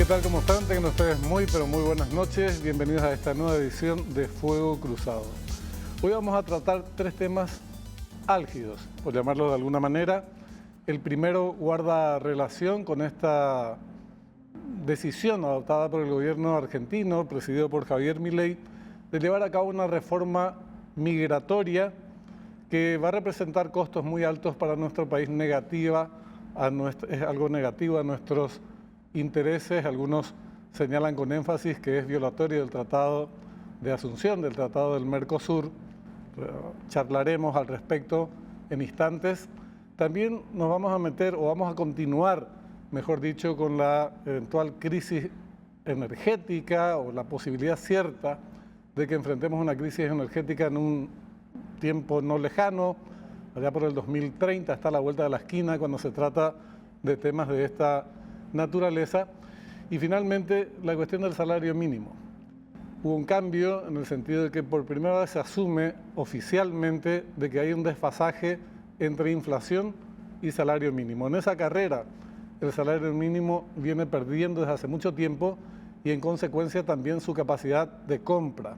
tal? ¿Cómo están? Tengan ustedes muy, pero muy buenas noches. Bienvenidos a esta nueva edición de Fuego Cruzado. Hoy vamos a tratar tres temas álgidos, por llamarlo de alguna manera. El primero guarda relación con esta decisión adoptada por el gobierno argentino, presidido por Javier Milei, de llevar a cabo una reforma migratoria que va a representar costos muy altos para nuestro país, es algo negativo a nuestros intereses. Algunos señalan con énfasis que es violatorio del Tratado de Asunción, del Tratado del Mercosur. Charlaremos al respecto en instantes. También nos vamos a meter, o vamos a continuar, mejor dicho, con la eventual crisis energética o la posibilidad cierta de que enfrentemos una crisis energética en un tiempo no lejano, allá por el 2030, está a la vuelta de la esquina cuando se trata de temas de esta naturaleza. Y finalmente, la cuestión del salario mínimo. Hubo un cambio en el sentido de que por primera vez se asume oficialmente de que hay un desfasaje entre inflación y salario mínimo. En esa carrera, el salario mínimo viene perdiendo desde hace mucho tiempo y en consecuencia también su capacidad de compra.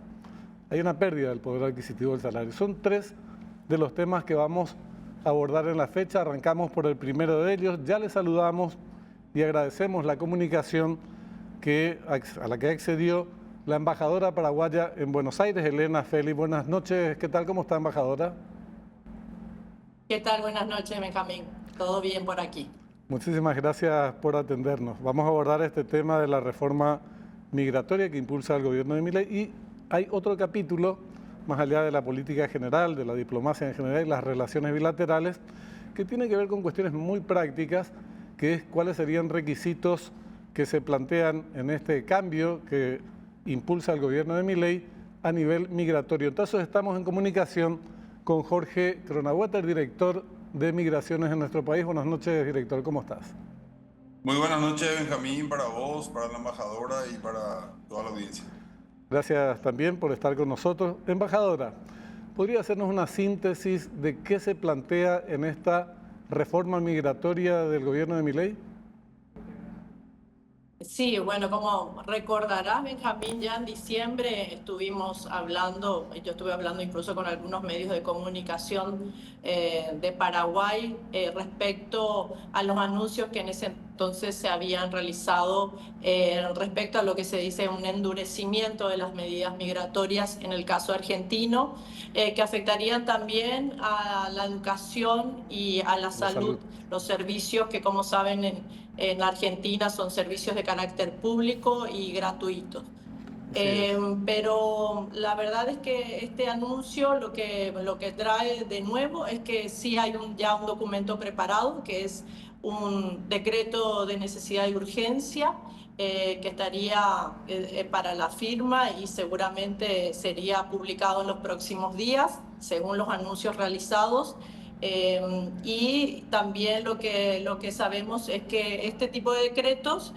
Hay una pérdida del poder adquisitivo del salario. Son tres de los temas que vamos a abordar en la fecha. Arrancamos por el primero de ellos. Ya les saludamos y agradecemos la comunicación a la que accedió la embajadora paraguaya en Buenos Aires, Elena Feli. Buenas noches. ¿Qué tal? ¿Cómo está, embajadora? ¿Qué tal? Buenas noches, Benjamín. ¿Todo bien por aquí? Muchísimas gracias por atendernos. Vamos a abordar este tema de la reforma migratoria que impulsa el gobierno de Milei, y hay otro capítulo, más allá de la política general, de la diplomacia en general y las relaciones bilaterales, que tiene que ver con cuestiones muy prácticas, que es cuáles serían requisitos que se plantean en este cambio que impulsa el gobierno de Milei a nivel migratorio. Entonces estamos en comunicación con Jorge Kronawetter, director de Migraciones en nuestro país. Buenas noches, director, ¿cómo estás? Muy buenas noches, Benjamín, para vos, para la embajadora y para toda la audiencia. Gracias también por estar con nosotros. Embajadora, ¿podría hacernos una síntesis de qué se plantea en esta reforma migratoria del gobierno de Milei? Sí, bueno, como recordarás, Benjamín, ya en diciembre estuvimos hablando, yo estuve hablando incluso con algunos medios de comunicación de Paraguay respecto a los anuncios que en ese entonces se habían realizado respecto a lo que se dice un endurecimiento de las medidas migratorias en el caso argentino, que afectarían también a la educación y a la salud. Los servicios que, como saben, en Argentina son servicios de carácter público y gratuitos. Pero la verdad es que este anuncio lo que trae de nuevo es que sí hay ya un documento preparado, que es un decreto de necesidad y urgencia, que estaría para la firma y seguramente sería publicado en los próximos días, según los anuncios realizados. Y también lo que sabemos es que este tipo de decretos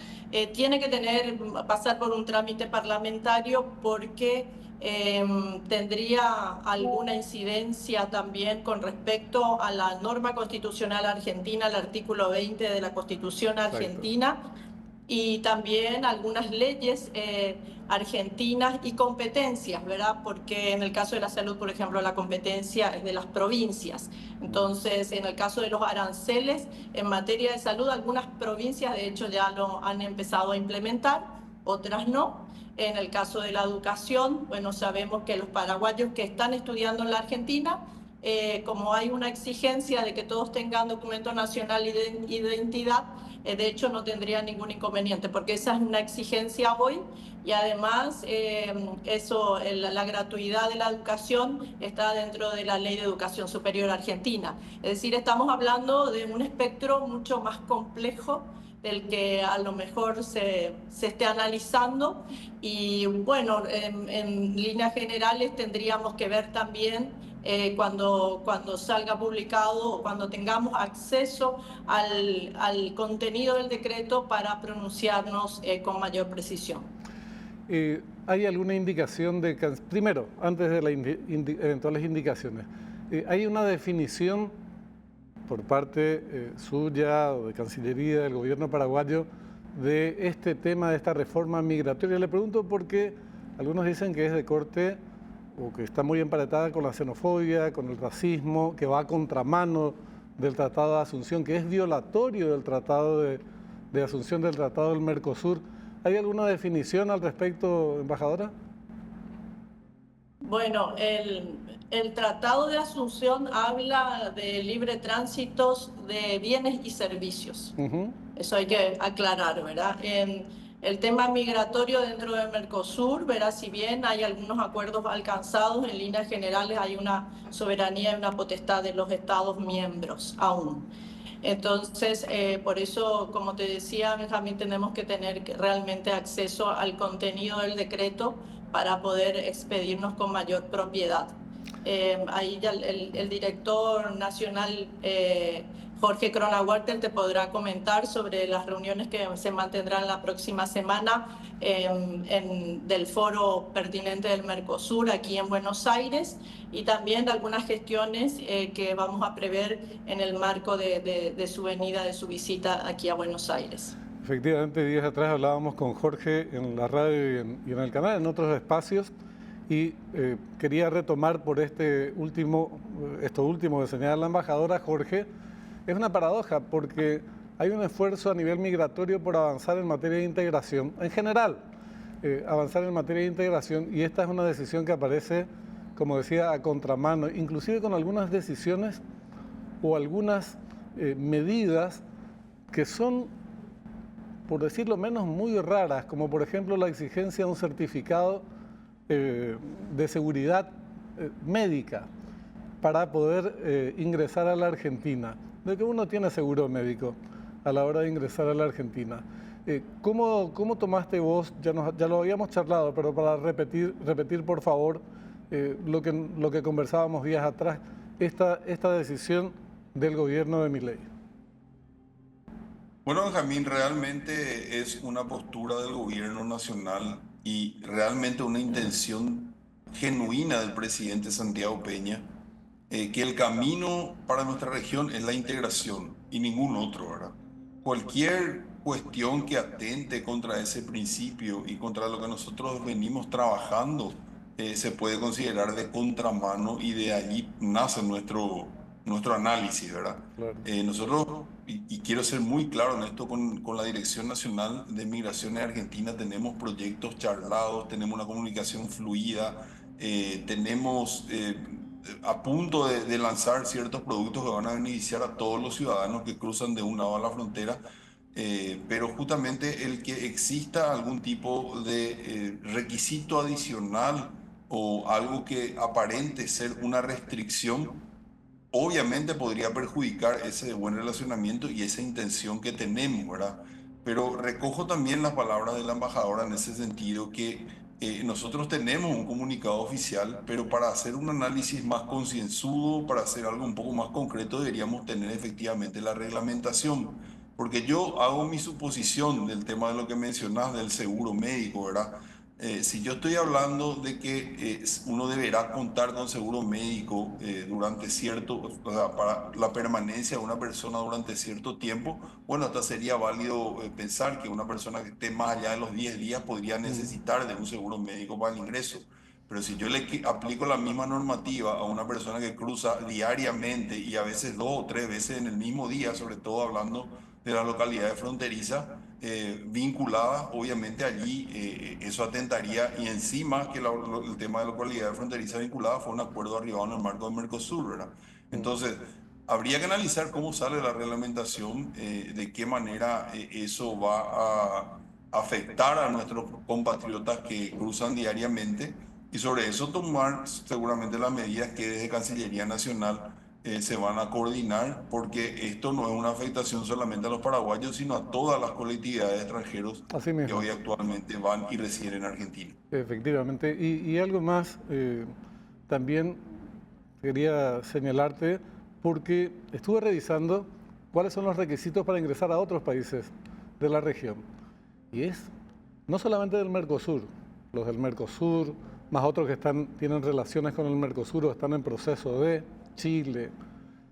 tiene que pasar por un trámite parlamentario porque tendría alguna incidencia también con respecto a la norma constitucional argentina, el artículo 20 de la Constitución argentina. Exacto. Y también algunas leyes argentinas y competencias, ¿verdad? Porque en el caso de la salud, por ejemplo, la competencia es de las provincias. Entonces, en el caso de los aranceles, en materia de salud, algunas provincias de hecho ya lo han empezado a implementar, otras no. En el caso de la educación, bueno, sabemos que los paraguayos que están estudiando en la Argentina, como hay una exigencia de que todos tengan documento nacional y de identidad, de hecho no tendría ningún inconveniente, porque esa es una exigencia hoy, y además la gratuidad de la educación está dentro de la Ley de Educación Superior Argentina. Es decir, estamos hablando de un espectro mucho más complejo del que a lo mejor se esté analizando, y bueno, en líneas generales tendríamos que ver también cuando salga publicado o cuando tengamos acceso al contenido del decreto para pronunciarnos con mayor precisión. ¿Hay alguna indicación primero, antes de las eventuales indicaciones, hay una definición por parte suya o de Cancillería del gobierno paraguayo de este tema, de esta reforma migratoria. Le pregunto porque algunos dicen que es de corte o que está muy emparentada con la xenofobia, con el racismo, que va a contramano del Tratado de Asunción, que es violatorio del Tratado de Asunción del Tratado del Mercosur. ¿Hay alguna definición al respecto, embajadora? Bueno, el Tratado de Asunción habla de libre tránsito de bienes y servicios. Eso hay que aclarar, ¿verdad? El tema migratorio dentro del Mercosur, verá, si bien hay algunos acuerdos alcanzados, en líneas generales hay una soberanía y una potestad de los Estados miembros aún. Entonces, por eso, como te decía, Benjamín, tenemos que tener realmente acceso al contenido del decreto para poder expedirnos con mayor propiedad. Ahí ya el director nacional, Jorge Cronauer, te podrá comentar sobre las reuniones que se mantendrán la próxima semana del foro pertinente del Mercosur aquí en Buenos Aires, y también de algunas gestiones que vamos a prever en el marco de su venida, de su visita aquí a Buenos Aires. Efectivamente, días atrás hablábamos con Jorge en la radio y en el canal, en otros espacios, y quería retomar por esto último que señala la embajadora. Jorge, es una paradoja porque hay un esfuerzo a nivel migratorio por avanzar en materia de integración, en general, avanzar en materia de integración, y esta es una decisión que aparece, como decía, a contramano, inclusive con algunas decisiones o algunas medidas que son, por decirlo menos, muy raras, como por ejemplo la exigencia de un certificado de seguridad médica para poder ingresar a la Argentina, de que uno tiene seguro médico a la hora de ingresar a la Argentina. ¿Cómo tomaste vos, ya lo habíamos charlado, pero para repetir por favor lo que conversábamos días atrás, esta decisión del gobierno de Milei? Bueno, Benjamín, realmente es una postura del gobierno nacional y realmente una intención genuina del presidente Santiago Peña, que el camino para nuestra región es la integración y ningún otro, ¿verdad? Cualquier cuestión que atente contra ese principio y contra lo que nosotros venimos trabajando se puede considerar de contramano, y de allí nace nuestro análisis, ¿verdad? Claro. Nosotros, y quiero ser muy claro en esto, con la Dirección Nacional de Migraciones Argentina tenemos proyectos charlados, tenemos una comunicación fluida, tenemos a punto de lanzar ciertos productos que van a beneficiar a todos los ciudadanos que cruzan de un lado a la frontera, pero justamente el que exista algún tipo de requisito adicional o algo que aparente ser una restricción, obviamente podría perjudicar ese buen relacionamiento y esa intención que tenemos, ¿verdad? Pero recojo también las palabras de la embajadora en ese sentido, que nosotros tenemos un comunicado oficial, pero para hacer un análisis más concienzudo, para hacer algo un poco más concreto, deberíamos tener efectivamente la reglamentación. Porque yo hago mi suposición del tema de lo que mencionas del seguro médico, ¿verdad? Si yo estoy hablando de que uno deberá contar con seguro médico durante o sea, para la permanencia de una persona durante cierto tiempo, bueno, hasta sería válido pensar que una persona que esté más allá de los 10 días podría necesitar de un seguro médico para el ingreso. Pero si yo le aplico la misma normativa a una persona que cruza diariamente y a veces 2 o 3 veces en el mismo día, sobre todo hablando de las localidades fronterizas, vinculadas, obviamente allí eso atentaría, y encima que el tema de localidades fronterizas vinculadas fue un acuerdo arribado en el marco del Mercosur, ¿verdad? Entonces, habría que analizar cómo sale la reglamentación, de qué manera eso va a afectar a nuestros compatriotas que cruzan diariamente, y sobre eso tomar seguramente las medidas que desde Cancillería Nacional se van a coordinar, porque esto no es una afectación solamente a los paraguayos, sino a todas las colectividades de extranjeros que hoy actualmente van y residen en Argentina. Efectivamente. Y algo más, también quería señalarte, porque estuve revisando cuáles son los requisitos para ingresar a otros países de la región. Y es no solamente del Mercosur, los del Mercosur, más otros que tienen relaciones con el Mercosur o están en proceso de Chile,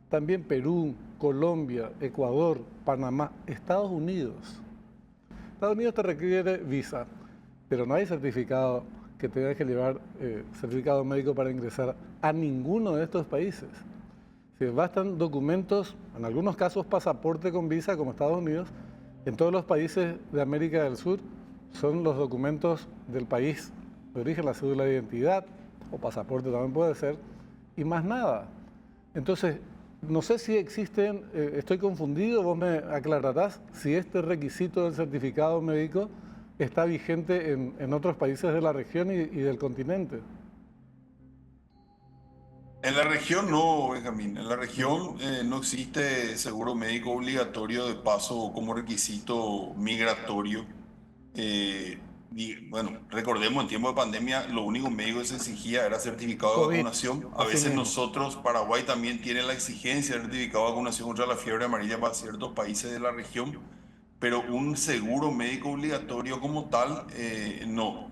también Perú, Colombia, Ecuador, Panamá, Estados Unidos. Estados Unidos te requiere visa, pero no hay certificado que tengas que llevar certificado médico para ingresar a ninguno de estos países. Si bastan documentos, en algunos casos pasaporte con visa como Estados Unidos, en todos los países de América del Sur son los documentos del país de origen, la cédula de identidad o pasaporte también puede ser, y más nada. Entonces, no sé si existen, estoy confundido, vos me aclararás si este requisito del certificado médico está vigente en otros países de la región y del continente. En la región no, Benjamín. En la región no existe seguro médico obligatorio de paso como requisito migratorio. Bueno, recordemos, en tiempo de pandemia, lo único médico que se exigía era certificado de COVID, vacunación. A así veces mismo. nosotros, Paraguay también tiene la exigencia de certificado de vacunación contra la fiebre amarilla para ciertos países de la región, pero un seguro médico obligatorio como tal, no.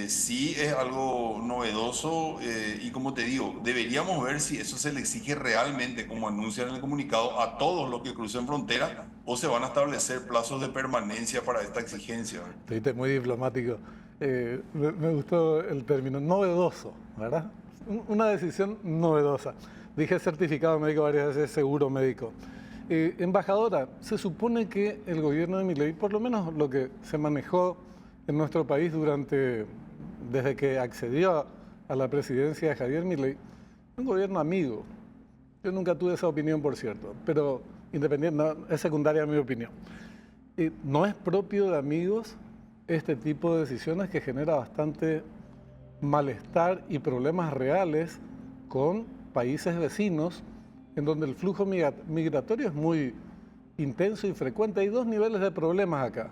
Sí es algo novedoso y como te digo, deberíamos ver si eso se le exige realmente, como anuncian en el comunicado, a todos los que crucen frontera o se van a establecer plazos de permanencia para esta exigencia. Fuiste muy diplomático. Me gustó el término novedoso, ¿verdad? Una decisión novedosa. Dije certificado médico varias veces, seguro médico. Embajadora, se supone que el gobierno de Milei, por lo menos lo que se manejó en nuestro país desde que accedió a la presidencia de Javier Milei, un gobierno amigo. Yo nunca tuve esa opinión, por cierto, pero independiente, no, es secundaria mi opinión. No es propio de amigos este tipo de decisiones que genera bastante malestar y problemas reales con países vecinos en donde el flujo migratorio es muy intenso y frecuente. Hay dos niveles de problemas acá.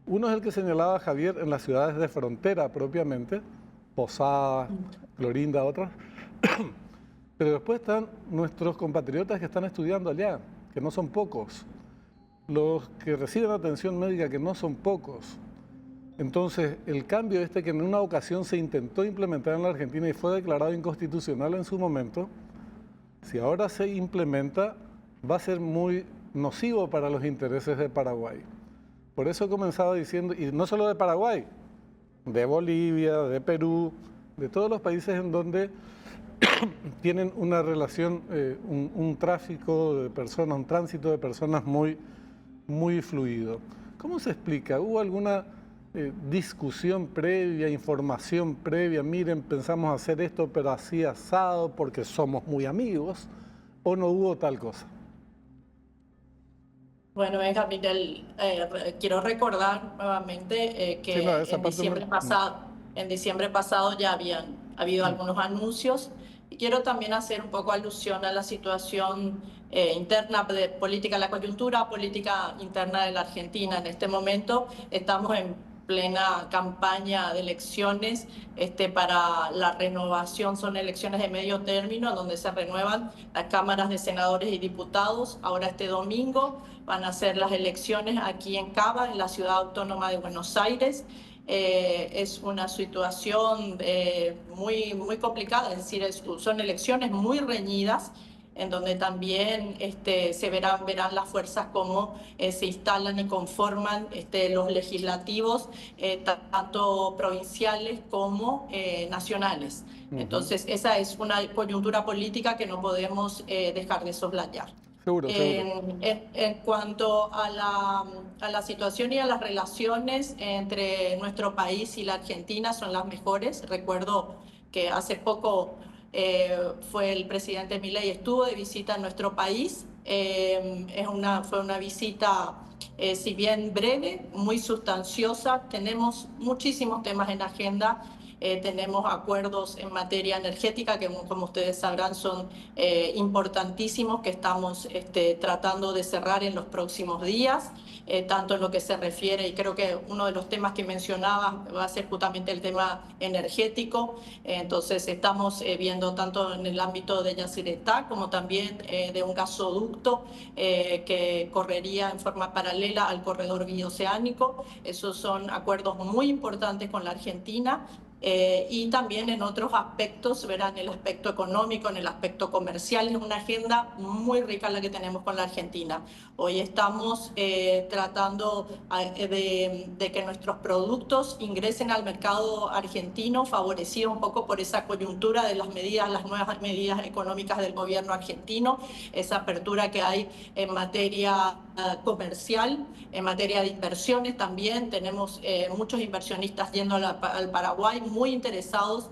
Uno es el que señalaba Javier en las ciudades de frontera propiamente, Posadas, Clorinda, otras. Pero después están nuestros compatriotas que están estudiando allá, que no son pocos. Los que reciben atención médica, que no son pocos. Entonces, el cambio que en una ocasión se intentó implementar en la Argentina y fue declarado inconstitucional en su momento, si ahora se implementa, va a ser muy nocivo para los intereses de Paraguay. Por eso he comenzado diciendo, y no solo de Paraguay, de Bolivia, de Perú, de todos los países en donde tienen una relación, un tráfico de personas, un tránsito de personas muy fluido. ¿Cómo se explica? ¿Hubo alguna discusión previa, información previa? Miren, pensamos hacer esto, pero así asado, porque somos muy amigos, ¿o no hubo tal cosa? Bueno, Benjamín, quiero recordar nuevamente Sí, no, que esa parte no. en diciembre pasado ya habían habido algunos anuncios y quiero también hacer un poco alusión a la situación interna de política, la coyuntura política interna de la Argentina. En este momento estamos en plena campaña de elecciones para la renovación, son elecciones de medio término donde se renuevan las cámaras de senadores y diputados. Ahora este domingo van a ser las elecciones aquí en Cava, en la ciudad autónoma de Buenos Aires. Es una situación muy complicada, es decir, son elecciones muy reñidas, en donde también verán las fuerzas cómo se instalan y conforman los legislativos, tanto provinciales como nacionales. Entonces, esa es una coyuntura política que no podemos dejar de soslayar. Seguro. En cuanto a la situación y a las relaciones entre nuestro país y la Argentina, son las mejores. Recuerdo que hace poco fue el presidente Milei, estuvo de visita en nuestro país. Fue una visita, si bien breve, muy sustanciosa. Tenemos muchísimos temas en agenda. Tenemos acuerdos en materia energética que, como ustedes sabrán, son importantísimos, que estamos tratando de cerrar en los próximos días, tanto en lo que se refiere, y creo que uno de los temas que mencionaba va a ser justamente el tema energético. Entonces estamos viendo tanto en el ámbito de Yacyretá como también de un gasoducto que correría en forma paralela al corredor bioceánico. Esos son acuerdos muy importantes con la Argentina. y también en otros aspectos, verán, el aspecto económico, en el aspecto comercial. Es una agenda muy rica la que tenemos con la Argentina. Hoy estamos tratando de que nuestros productos ingresen al mercado argentino, favorecido un poco por esa coyuntura de las nuevas medidas económicas del gobierno argentino, esa apertura que hay en materia comercial, en materia de inversiones también. Tenemos muchos inversionistas yendo al Paraguay, muy interesados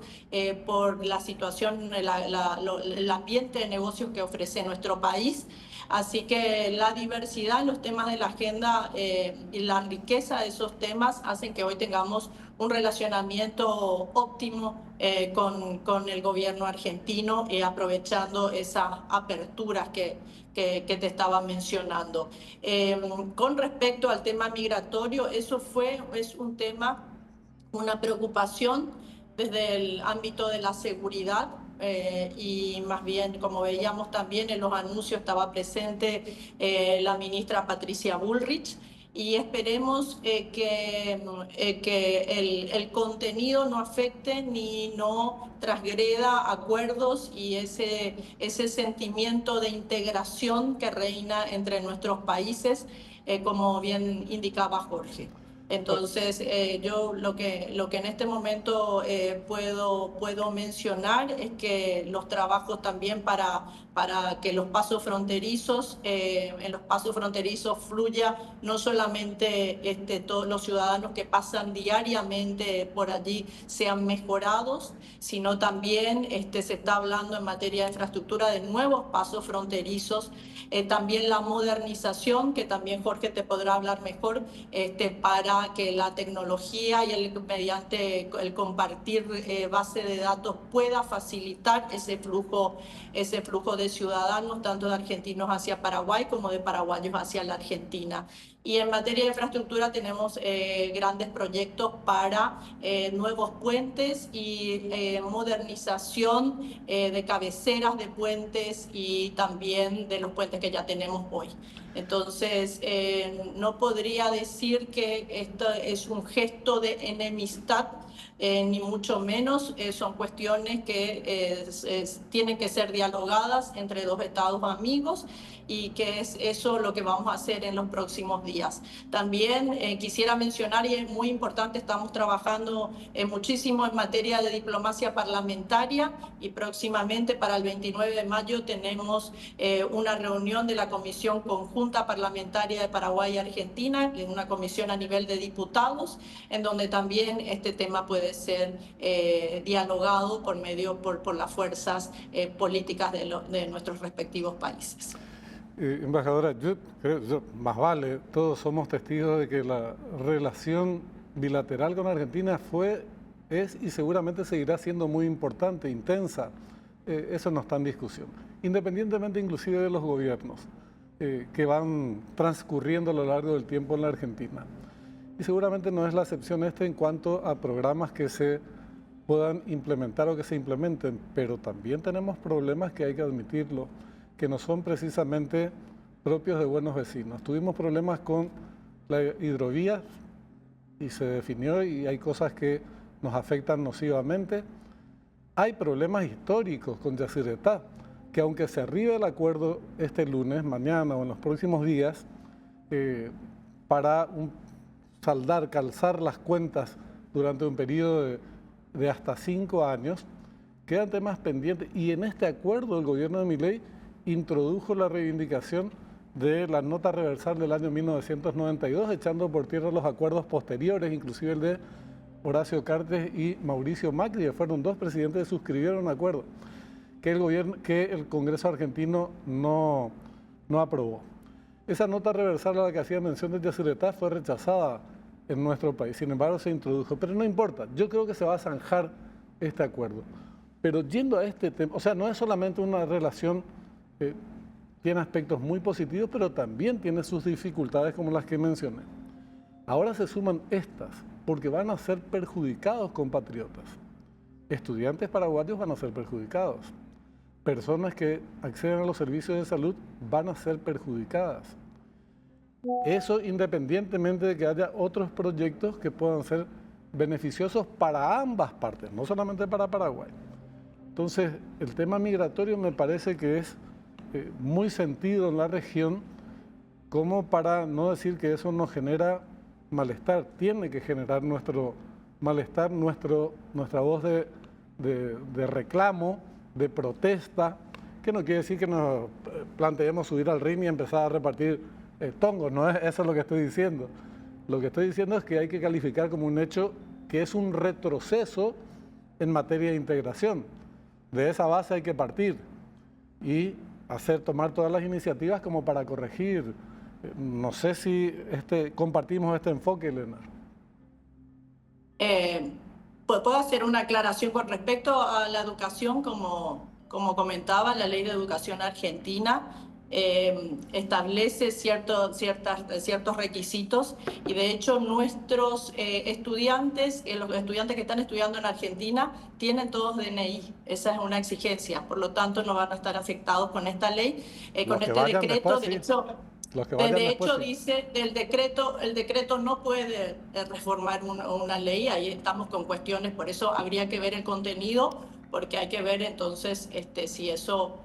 por la situación, el ambiente de negocios que ofrece nuestro país. Así que la diversidad en los temas de la agenda y la riqueza de esos temas hacen que hoy tengamos un relacionamiento óptimo con el gobierno argentino, aprovechando esas aperturas que te estaba mencionando. Con respecto al tema migratorio, es un tema, una preocupación desde el ámbito de la seguridad, y más bien, como veíamos también en los anuncios, estaba presente la ministra Patricia Bullrich, y esperemos que el contenido no afecte ni no transgreda acuerdos y ese sentimiento de integración que reina entre nuestros países, como bien indicaba Jorge. Entonces, yo lo que en este momento puedo mencionar es que los trabajos también para que los pasos fronterizos, en los pasos fronterizos fluya no solamente todos los ciudadanos que pasan diariamente por allí sean mejorados, sino también se está hablando en materia de infraestructura de nuevos pasos fronterizos, también la modernización, que también Jorge te podrá hablar mejor, para que la tecnología y mediante el compartir base de datos pueda facilitar ese flujo de ciudadanos, tanto de argentinos hacia Paraguay como de paraguayos hacia la Argentina. Y en materia de infraestructura tenemos grandes proyectos para nuevos puentes y modernización de cabeceras de puentes y también de los puentes que ya tenemos hoy. Entonces, no podría decir que esto es un gesto de enemistad, ni mucho menos. Son cuestiones que tienen que ser dialogadas entre dos estados amigos, y que es eso lo que vamos a hacer en los próximos días. También quisiera mencionar, y es muy importante, estamos trabajando muchísimo en materia de diplomacia parlamentaria, y próximamente para el 29 de mayo tenemos una reunión de la Comisión Conjunta Parlamentaria de Paraguay y Argentina, una comisión a nivel de diputados, en donde también este tema puede ser dialogado por las fuerzas políticas de nuestros respectivos países. Embajadora, yo creo, más vale, todos somos testigos de que la relación bilateral con Argentina es y seguramente seguirá siendo muy importante, intensa. Eso no está en discusión. Independientemente inclusive de los gobiernos que van transcurriendo a lo largo del tiempo en la Argentina. Y seguramente no es la excepción en cuanto a programas que se puedan implementar o que se implementen, pero también tenemos problemas que hay que admitirlo, que no son precisamente propios de buenos vecinos. Tuvimos problemas con la hidrovía y se definió, y hay cosas que nos afectan nocivamente. Hay problemas históricos con Yacyretá, que aunque se arribe el acuerdo este lunes, mañana o en los próximos días, para calzar las cuentas durante un periodo de hasta 5 años, quedan temas pendientes. Y en este acuerdo el gobierno de Milei introdujo la reivindicación de la nota reversal del año 1992, echando por tierra los acuerdos posteriores, inclusive el de Horacio Cartes y Mauricio Macri, que fueron 2 presidentes que suscribieron un acuerdo que el Congreso argentino no aprobó. Esa nota reversal a la que hacía mención de Yacyretá fue rechazada en nuestro país, sin embargo se introdujo, pero no importa, yo creo que se va a zanjar este acuerdo. Pero yendo a este tema, o sea, no es solamente una relación tiene aspectos muy positivos, pero también tiene sus dificultades como las que mencioné. Ahora se suman estas, porque van a ser perjudicados compatriotas. Estudiantes paraguayos van a ser perjudicados. Personas que acceden a los servicios de salud van a ser perjudicadas. Eso independientemente de que haya otros proyectos que puedan ser beneficiosos para ambas partes, no solamente para Paraguay. Entonces, el tema migratorio me parece que es muy sentido en la región, como para no decir que eso nos genera malestar. Tiene que generar nuestro malestar, nuestra voz de reclamo, de protesta, que no quiere decir que nos planteemos subir al ring y empezar a repartir tongos, no es eso lo que estoy diciendo. Lo que estoy diciendo es que hay que calificar como un hecho que es un retroceso en materia de integración. De esa base hay que partir y tomar todas las iniciativas como para corregir. No sé si compartimos este enfoque, Leonardo. ¿Puedo hacer una aclaración con respecto a la educación? Como comentaba, la Ley de Educación Argentina establece ciertos requisitos, y de hecho nuestros estudiantes, los estudiantes que están estudiando en Argentina, tienen todos DNI. Esa es una exigencia, por lo tanto no van a estar afectados con esta ley, con este decreto. Después, de hecho, después, dice el decreto no puede reformar una ley. Ahí estamos con cuestiones, por eso habría que ver el contenido, porque hay que ver entonces si eso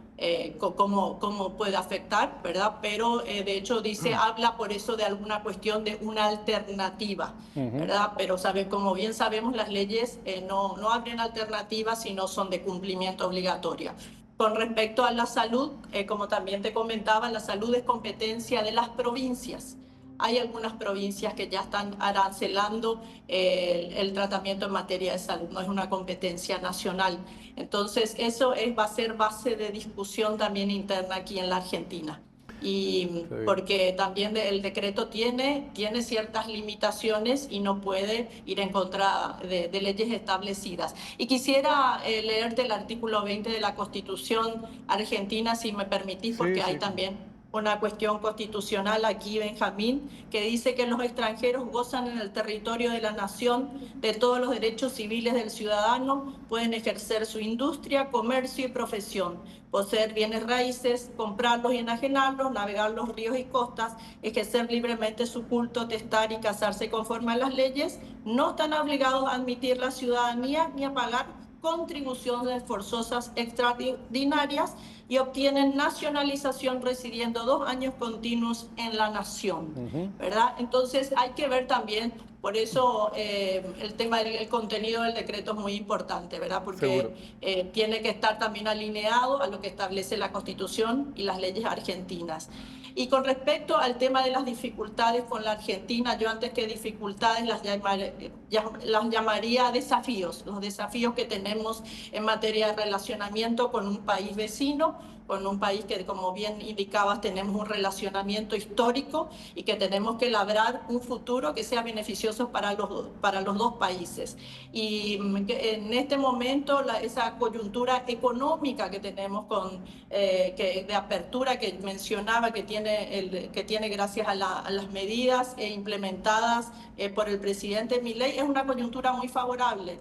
cómo puede afectar, ¿verdad? Pero de hecho habla por eso de alguna cuestión de una alternativa, ¿verdad? Pero como bien sabemos, las leyes no abren alternativas, sino son de cumplimiento obligatorio. Con respecto a la salud, como también te comentaba, la salud es competencia de las provincias. Hay algunas provincias que ya están arancelando el tratamiento en materia de salud, no es una competencia nacional. Entonces, eso va a ser base de discusión también interna aquí en la Argentina. Y porque también el decreto tiene ciertas limitaciones y no puede ir en contra de leyes establecidas. Y quisiera leerte el artículo 20 de la Constitución Argentina, si me permitís, porque hay también una cuestión constitucional aquí, Benjamín, que dice que los extranjeros gozan en el territorio de la nación de todos los derechos civiles del ciudadano, pueden ejercer su industria, comercio y profesión, poseer bienes raíces, comprarlos y enajenarlos, navegar los ríos y costas, ejercer libremente su culto, testar y casarse conforme a las leyes, no están obligados a admitir la ciudadanía ni a pagar contribuciones forzosas extraordinarias, y obtienen nacionalización residiendo 2 años continuos en la nación, ¿verdad? Entonces hay que ver también, por eso el tema del contenido del decreto es muy importante, ¿verdad? Porque tiene que estar también alineado a lo que establece la Constitución y las leyes argentinas. Y con respecto al tema de las dificultades con la Argentina, yo antes que dificultades las llamaría desafíos, los desafíos que tenemos en materia de relacionamiento con un país vecino, con un país que, como bien indicabas, tenemos un relacionamiento histórico y que tenemos que labrar un futuro que sea beneficioso para los dos países. Y en este momento, esa coyuntura económica que tenemos de apertura que mencionaba, que tiene gracias a las medidas implementadas por el presidente Milei, es una coyuntura muy favorable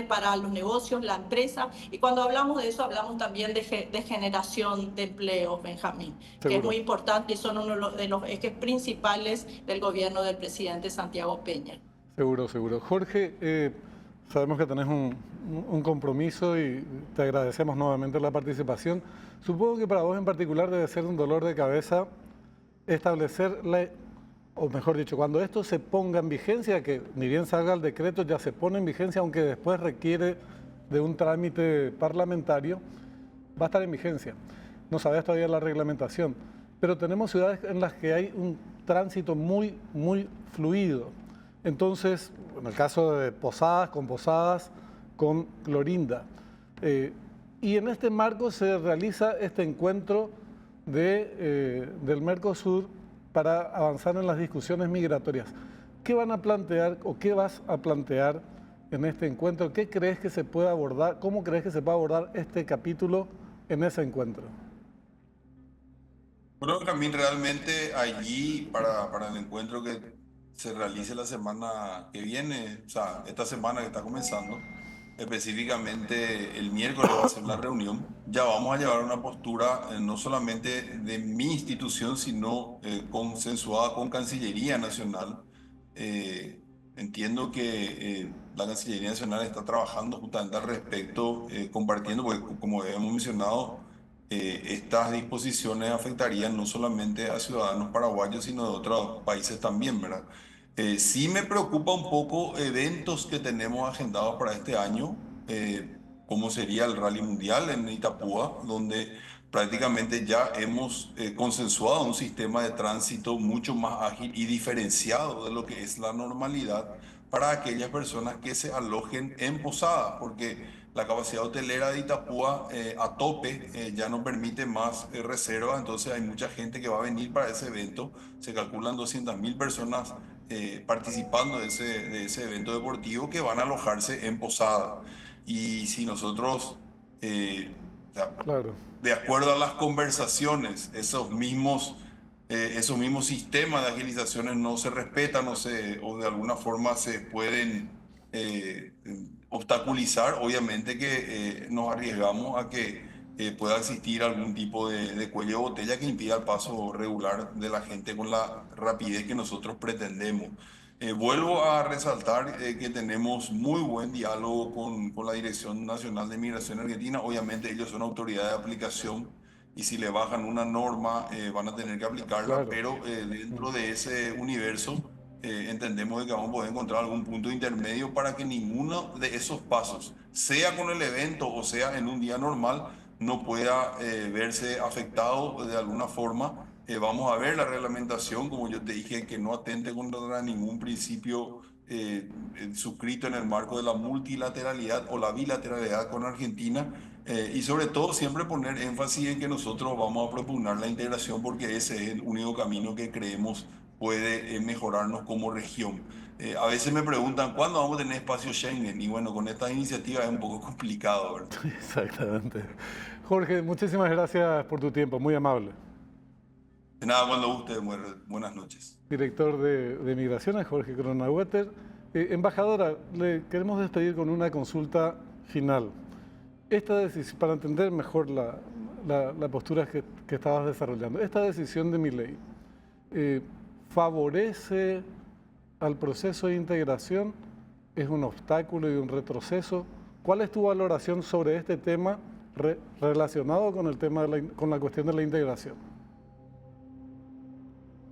para los negocios, la empresa, y cuando hablamos de eso hablamos también de generación de empleo, Benjamín, que es muy importante y son uno de los ejes principales del gobierno del presidente Santiago Peña. Seguro. Jorge, sabemos que tenés un compromiso y te agradecemos nuevamente la participación. Supongo que para vos en particular debe ser un dolor de cabeza establecer o mejor dicho, cuando esto se ponga en vigencia, que ni bien salga el decreto ya se pone en vigencia, aunque después requiere de un trámite parlamentario, va a estar en vigencia. No sabes todavía la reglamentación, pero tenemos ciudades en las que hay un tránsito muy fluido. Entonces, en el caso de Posadas, con Clorinda. Y en este marco se realiza este encuentro del Mercosur para avanzar en las discusiones migratorias. ¿Qué van a plantear o qué vas a plantear en este encuentro? ¿Qué crees que se puede abordar? ¿Cómo crees que se puede abordar este capítulo en ese encuentro? Bueno, también realmente allí para el encuentro que se realice la semana que viene, o sea, esta semana que está comenzando, específicamente el miércoles va a ser la reunión. Ya vamos a llevar una postura no solamente de mi institución, sino consensuada con Cancillería Nacional, entiendo que la Cancillería Nacional está trabajando justamente al respecto, compartiendo, porque como hemos mencionado, estas disposiciones afectarían no solamente a ciudadanos paraguayos, sino de otros países también, ¿verdad? Sí me preocupa un poco eventos que tenemos agendados para este año, como sería el Rally Mundial en Itapúa, donde prácticamente ya hemos consensuado un sistema de tránsito mucho más ágil y diferenciado de lo que es la normalidad para aquellas personas que se alojen en posadas, porque la capacidad hotelera de Itapúa a tope ya no permite más reservas, entonces hay mucha gente que va a venir para ese evento. Se calculan 200.000 personas participando de ese evento deportivo que van a alojarse en posada. Y si nosotros, o sea, Claro. de acuerdo a las conversaciones, esos mismos sistemas de agilizaciones no se respetan o de alguna forma se pueden obstaculizar, obviamente que nos arriesgamos a que pueda existir algún tipo de cuello de botella que impida el paso regular de la gente con la rapidez que nosotros pretendemos. Vuelvo a resaltar que tenemos muy buen diálogo con la Dirección Nacional de Migración Argentina. Obviamente ellos son autoridad de aplicación y si le bajan una norma van a tener que aplicarla, Claro. pero dentro de ese universo entendemos de que vamos a poder encontrar algún punto intermedio para que ninguno de esos pasos, sea con el evento o sea en un día normal, no pueda verse afectado de alguna forma. Vamos a ver la reglamentación, como yo te dije, que no atente contra ningún principio suscrito en el marco de la multilateralidad o la bilateralidad con Argentina. Y sobre todo siempre poner énfasis en que nosotros vamos a propugnar la integración porque ese es el único camino que creemos puede mejorarnos como región. A veces me preguntan, ¿cuándo vamos a tener espacio Schengen? Y bueno, con estas iniciativas es un poco complicado, ¿verdad? Exactamente. Jorge, muchísimas gracias por tu tiempo, muy amable. De nada, cuando guste, buenas noches. Director de Migraciones, Jorge Cronaueter. Embajadora, le queremos despedir con una consulta final. Esta decisión, para entender mejor la postura que estabas desarrollando, esta decisión de Milei, ¿favorece al proceso de integración? ¿Es un obstáculo y un retroceso? ¿Cuál es tu valoración sobre este tema relacionado con el tema con la cuestión de la integración?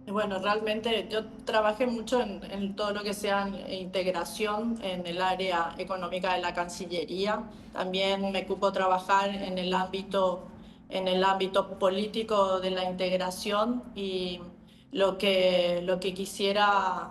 Bueno, realmente yo trabajé mucho en todo lo que sea integración en el área económica de la Cancillería. También me cupo trabajar en el ámbito político de la integración y lo que quisiera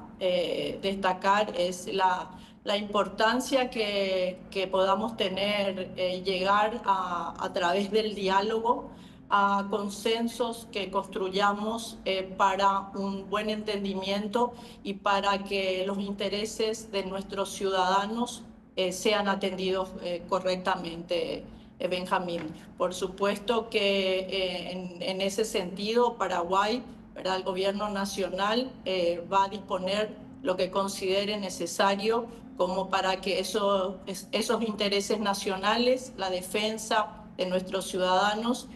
destacar es la importancia que podamos tener, llegar a través del diálogo a consensos que construyamos para un buen entendimiento y para que los intereses de nuestros ciudadanos sean atendidos correctamente, Benjamín. Por supuesto que en ese sentido Paraguay, ¿verdad? El gobierno nacional va a disponer lo que considere necesario como para que esos intereses nacionales, la defensa de nuestros ciudadanos,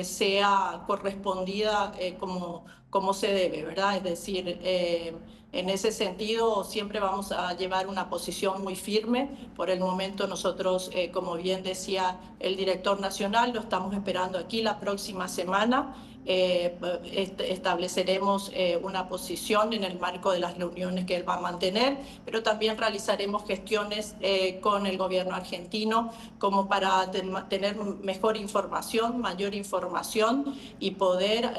sea correspondida como se debe, ¿verdad? Es decir, en ese sentido siempre vamos a llevar una posición muy firme. Por el momento nosotros, como bien decía el director nacional, lo estamos esperando aquí la próxima semana. Estableceremos una posición en el marco de las reuniones que él va a mantener, pero también realizaremos gestiones con el gobierno argentino como para tener mejor información, mayor información y poder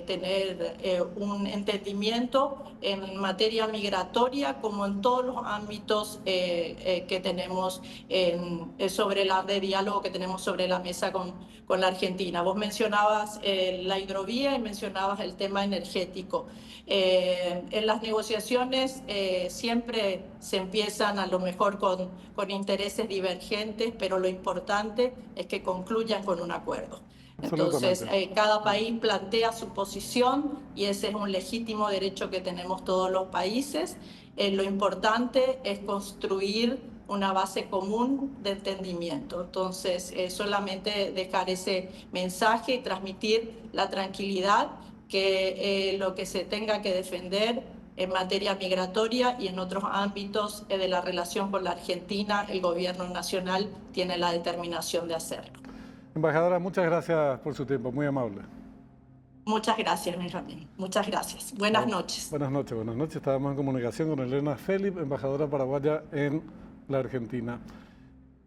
tener un entendimiento en materia migratoria como en todos los ámbitos que tenemos de diálogo que tenemos sobre la mesa con la Argentina. Vos mencionabas la hidrovía y mencionabas el tema energético. En las negociaciones siempre se empiezan a lo mejor con intereses divergentes, pero lo importante es que concluyan con un acuerdo. Entonces, cada país plantea su posición y ese es un legítimo derecho que tenemos todos los países. Lo importante es construir una base común de entendimiento. Entonces, solamente dejar ese mensaje y transmitir la tranquilidad que lo que se tenga que defender en materia migratoria y en otros ámbitos de la relación con la Argentina, el gobierno nacional tiene la determinación de hacerlo. Embajadora, muchas gracias por su tiempo, muy amable. Muchas gracias, Benjamín. Muchas gracias. Buenas noches. Buenas noches, buenas noches. Estábamos en comunicación con Elena Felipe, embajadora paraguaya en la Argentina.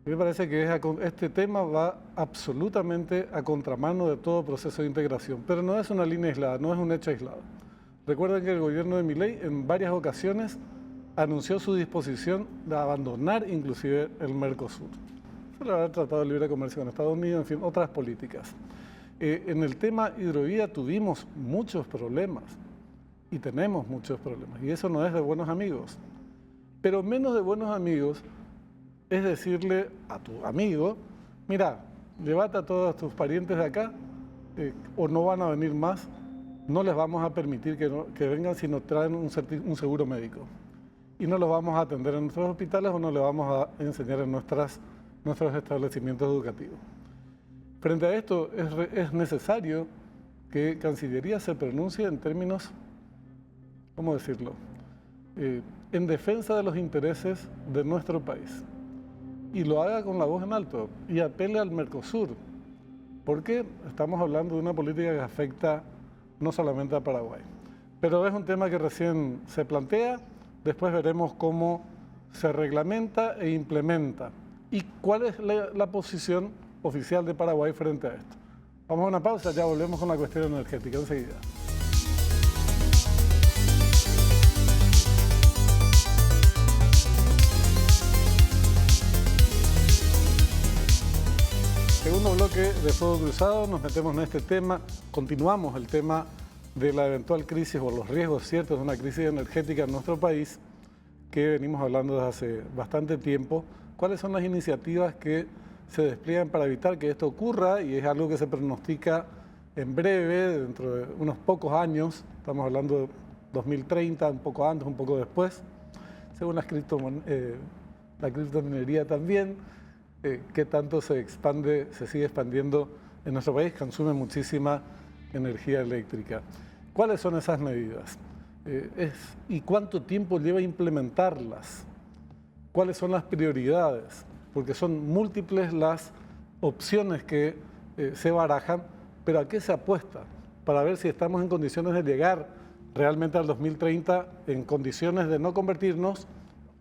Me parece que este tema va absolutamente a contramano de todo proceso de integración, pero no es una línea aislada, no es un hecho aislado. Recuerden que el gobierno de Milei en varias ocasiones anunció su disposición de abandonar inclusive el Mercosur. Se le habrá tratado de libre comercio con Estados Unidos, en fin, otras políticas. En el tema hidrovía tuvimos muchos problemas y tenemos muchos problemas, y eso no es de buenos amigos. Pero menos de buenos amigos es decirle a tu amigo, mira, llévate a todos tus parientes de acá o no van a venir más, no les vamos a permitir que vengan si no traen un seguro médico. Y no los vamos a atender en nuestros hospitales o no les vamos a enseñar en nuestros establecimientos educativos. Frente a esto, es necesario que Cancillería se pronuncie en términos, ¿cómo decirlo?, en defensa de los intereses de nuestro país. Y lo haga con la voz en alto y apele al Mercosur, porque estamos hablando de una política que afecta no solamente a Paraguay. Pero es un tema que recién se plantea, después veremos cómo se reglamenta e implementa y cuál es la posición oficial de Paraguay frente a esto. Vamos a una pausa, ya volvemos con la cuestión energética enseguida. Segundo bloque de Fuego Cruzado, nos metemos en este tema, continuamos el tema de la eventual crisis o los riesgos ciertos de una crisis energética en nuestro país, que venimos hablando desde hace bastante tiempo. ¿Cuáles son las iniciativas que se despliegan para evitar que esto ocurra? Y es algo que se pronostica en breve, dentro de unos pocos años, estamos hablando de 2030, un poco antes, un poco después, según la criptominería también, que tanto se sigue expandiendo en nuestro país, consume muchísima energía eléctrica. ¿Cuáles son esas medidas? ¿Y cuánto tiempo lleva implementarlas? ¿Cuáles son las prioridades? Porque son múltiples las opciones que se barajan, pero ¿a qué se apuesta? Para ver si estamos en condiciones de llegar realmente al 2030 en condiciones de no convertirnos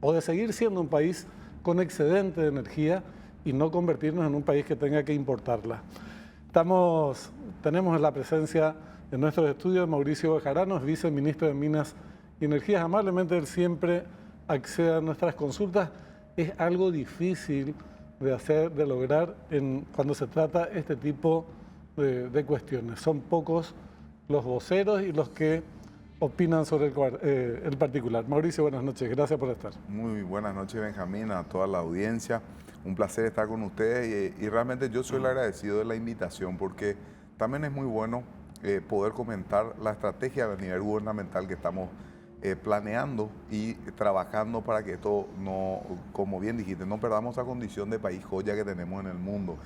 o de seguir siendo un país con excedente de energía y no convertirnos en un país que tenga que importarla. Tenemos la presencia en nuestros estudios Mauricio Bejarano, viceministro de Minas y Energías. Amablemente él siempre accede a nuestras consultas. Es algo difícil de lograr cuando se trata este tipo de cuestiones. Son pocos los voceros y los que opinan sobre el particular. Mauricio, buenas noches, gracias por estar. Muy buenas noches, Benjamín, a toda la audiencia. Un placer estar con ustedes y realmente yo soy el agradecido de la invitación porque también es muy bueno poder comentar la estrategia a nivel gubernamental que estamos planeando y trabajando para que esto no, como bien dijiste, no perdamos la condición de país joya que tenemos en el mundo.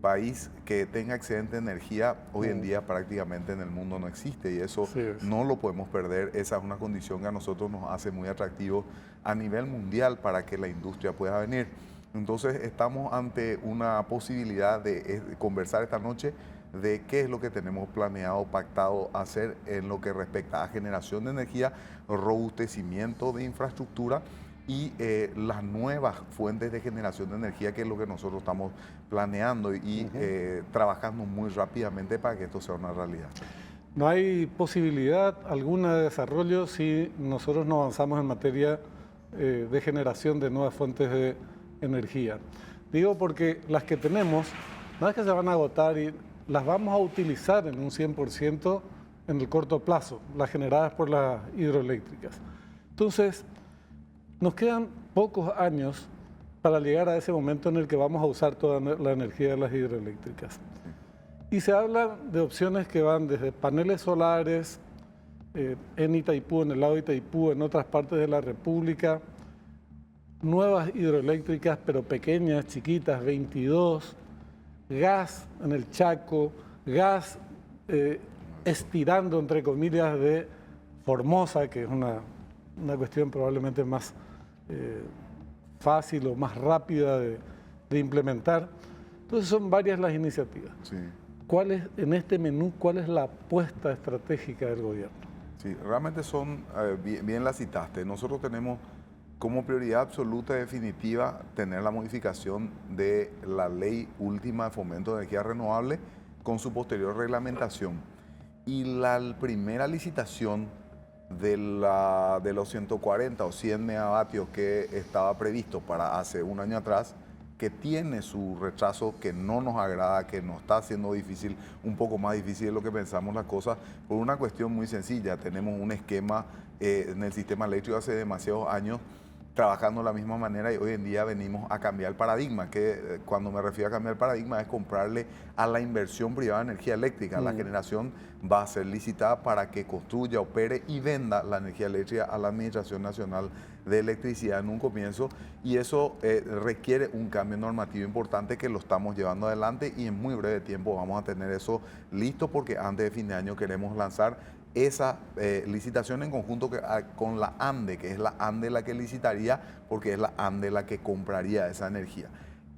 País que tenga excedente de energía hoy en día prácticamente en el mundo no existe y eso no lo podemos perder. Esa es una condición que a nosotros nos hace muy atractivos a nivel mundial para que la industria pueda venir. Entonces estamos ante una posibilidad de conversar esta noche de qué es lo que tenemos planeado, pactado hacer en lo que respecta a generación de energía, robustecimiento de infraestructura y las nuevas fuentes de generación de energía, que es lo que nosotros estamos planeando y trabajando muy rápidamente para que esto sea una realidad. No hay posibilidad alguna de desarrollo si nosotros no avanzamos en materia de generación de nuevas fuentes de energía. Digo porque las que tenemos, no es que se van a agotar y las vamos a utilizar en un 100% en el corto plazo, las generadas por las hidroeléctricas. Entonces, nos quedan pocos años para llegar a ese momento en el que vamos a usar toda la energía de las hidroeléctricas. Y se habla de opciones que van desde paneles solares, en Itaipú, en el lado de Itaipú, en otras partes de la República, nuevas hidroeléctricas, pero pequeñas, chiquitas, 22, gas en el Chaco, gas estirando, entre comillas, de Formosa, que es una una cuestión probablemente más fácil o más rápida de implementar. Entonces son varias las iniciativas. Sí. ¿Cuál es, en este menú, cuál es la apuesta estratégica del gobierno? Sí, realmente son, bien la citaste, nosotros tenemos como prioridad absoluta y definitiva tener la modificación de la ley última de fomento de energía renovable con su posterior reglamentación. Y la primera licitación de los 140 o 100 megavatios que estaba previsto para hace un año atrás, que tiene su retraso, que no nos agrada, que nos está haciendo difícil, un poco más difícil de lo que pensamos las cosas, por una cuestión muy sencilla. Tenemos un esquema en el sistema eléctrico hace demasiados años trabajando de la misma manera y hoy en día venimos a cambiar el paradigma, que cuando me refiero a cambiar el paradigma es comprarle a la inversión privada de energía eléctrica. La generación va a ser licitada para que construya, opere y venda la energía eléctrica a la Administración Nacional de Electricidad en un comienzo, y eso requiere un cambio normativo importante que lo estamos llevando adelante y en muy breve tiempo vamos a tener eso listo, porque antes de fin de año queremos lanzar esa licitación en conjunto con la ANDE, que es la ANDE la que licitaría, porque es la ANDE la que compraría esa energía.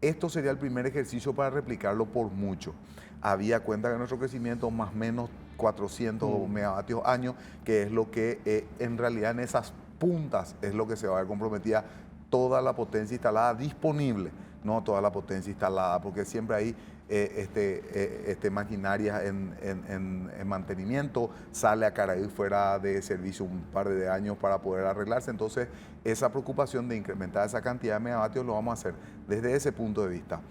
Esto sería el primer ejercicio para replicarlo por mucho. Había cuenta que nuestro crecimiento más o menos 400 megavatios año, que es lo que en realidad en esas puntas es lo que se va a ver comprometida toda la potencia instalada disponible, no toda la potencia instalada, porque siempre hay maquinaria en mantenimiento, sale a Caraí fuera de servicio un par de años para poder arreglarse. Entonces, esa preocupación de incrementar esa cantidad de megavatios lo vamos a hacer desde ese punto de vista.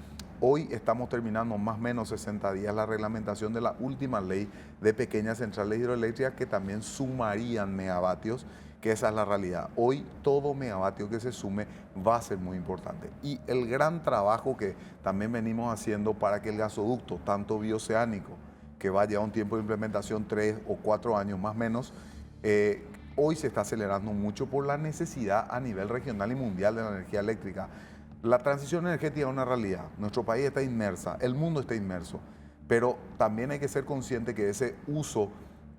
Hoy estamos terminando más o menos 60 días la reglamentación de la última ley de pequeñas centrales hidroeléctricas que también sumarían megavatios, que esa es la realidad. Hoy todo megavatio que se sume va a ser muy importante. Y el gran trabajo que también venimos haciendo para que el gasoducto, tanto bioceánico, que va a llevar un tiempo de implementación 3 o 4 años más o menos, hoy se está acelerando mucho por la necesidad a nivel regional y mundial de la energía eléctrica. La transición energética es una realidad. Nuestro país está inmersa, el mundo está inmerso, pero también hay que ser consciente que ese uso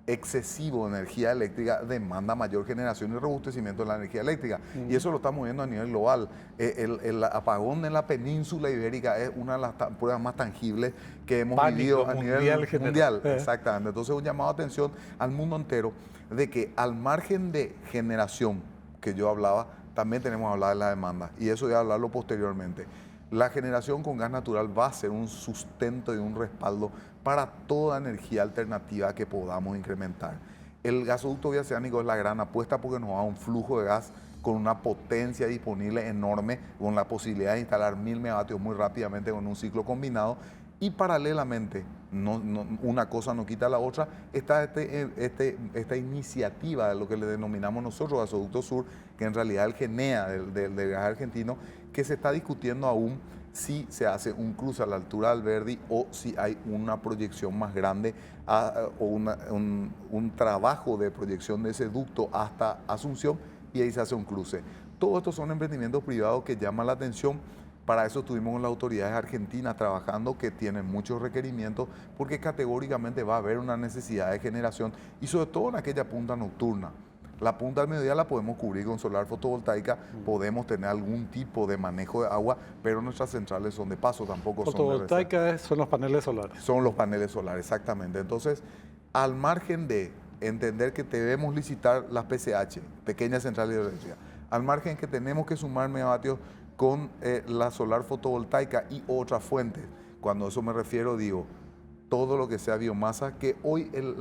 excesivo de energía eléctrica demanda mayor generación y robustecimiento de la energía eléctrica. Y eso lo estamos viendo a nivel global. El apagón en la península ibérica es una de las pruebas más tangibles que hemos vivido a nivel mundial. Exactamente. Entonces, un llamado de atención al mundo entero de que al margen de generación que yo hablaba, también tenemos que hablar de la demanda. Y eso voy a hablarlo posteriormente. La generación con gas natural va a ser un sustento y un respaldo para toda energía alternativa que podamos incrementar. El gasoducto bioceánico es la gran apuesta porque nos da un flujo de gas con una potencia disponible enorme, con la posibilidad de instalar 1000 megavatios muy rápidamente con un ciclo combinado. Y paralelamente, una cosa no quita la otra, está esta iniciativa de lo que le denominamos nosotros Gasoducto Sur, que en realidad es el GENEA del gas argentino, que se está discutiendo aún si se hace un cruce a la altura del Alberdi o si hay una proyección más grande o un trabajo de proyección de ese ducto hasta Asunción y ahí se hace un cruce. Todos estos son emprendimientos privados que llaman la atención. Para eso estuvimos con las autoridades argentinas trabajando, que tienen muchos requerimientos, porque categóricamente va a haber una necesidad de generación y sobre todo en aquella punta nocturna. La punta del mediodía la podemos cubrir con solar fotovoltaica, podemos tener algún tipo de manejo de agua, pero nuestras centrales son de paso, tampoco son de reserva. Fotovoltaica son los paneles solares. Son los paneles solares, exactamente. Entonces, al margen de entender que debemos licitar las PCH, pequeñas centrales hidroeléctricas, al margen que tenemos que sumar megavatios con la solar fotovoltaica y otras fuentes. Cuando a eso me refiero, digo, todo lo que sea biomasa, que hoy el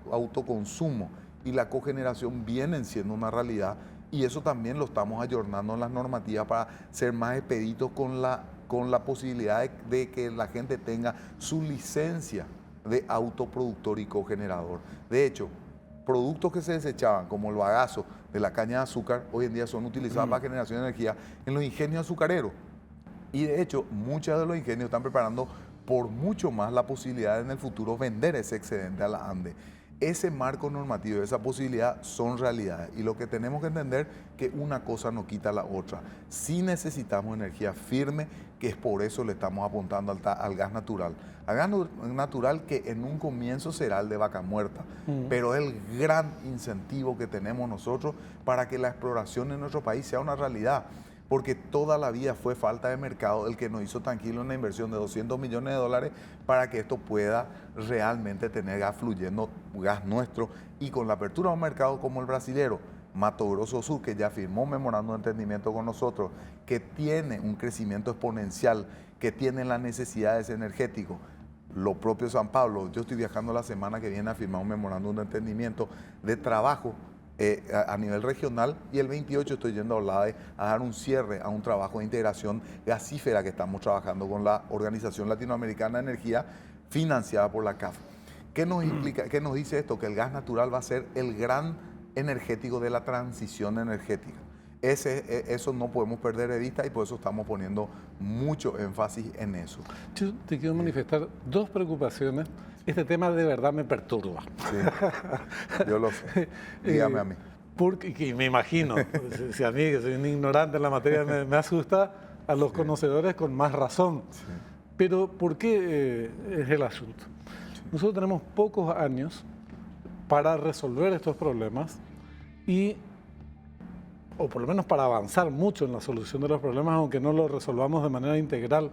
autoconsumo y la cogeneración vienen siendo una realidad, y eso también lo estamos ayornando en las normativas para ser más expeditos con la posibilidad de que la gente tenga su licencia de autoproductor y cogenerador. De hecho, productos que se desechaban, como el bagazo de la caña de azúcar, hoy en día son utilizados para generación de energía en los ingenios azucareros. Y de hecho, muchos de los ingenios están preparando por mucho más la posibilidad de en el futuro vender ese excedente a la ANDE. Ese marco normativo, esa posibilidad son realidades y lo que tenemos que entender que una cosa no quita la otra. Sí necesitamos energía firme, que es por eso le estamos apuntando al gas natural. Al gas natural que en un comienzo será el de vaca muerta, pero es el gran incentivo que tenemos nosotros para que la exploración en nuestro país sea una realidad. Porque toda la vida fue falta de mercado el que nos hizo tranquilo una inversión de $200 millones para que esto pueda realmente tener gas fluyendo, gas nuestro, y con la apertura a un mercado como el brasilero, Mato Grosso Sur, que ya firmó un memorándum de entendimiento con nosotros, que tiene un crecimiento exponencial, que tiene las necesidades energéticas. Lo propio San Pablo, yo estoy viajando la semana que viene a firmar un memorándum de entendimiento de trabajo a nivel regional, y el 28 estoy yendo a Olade a dar un cierre a un trabajo de integración gasífera que estamos trabajando con la Organización Latinoamericana de Energía financiada por la CAF. ¿Qué nos implica, qué nos dice esto? Que el gas natural va a ser el gran energético de la transición energética. Eso no podemos perder de vista y por eso estamos poniendo mucho énfasis en eso. Yo te quiero manifestar dos preocupaciones. Este tema de verdad me perturba. Sí, yo lo sé. Dígame a mí. Porque me imagino, si a mí, que soy un ignorante en la materia, me asusta, a los conocedores con más razón. Sí. Pero ¿por qué es el asunto? Sí. Nosotros tenemos pocos años para resolver estos problemas o por lo menos para avanzar mucho en la solución de los problemas, aunque no lo resolvamos de manera integral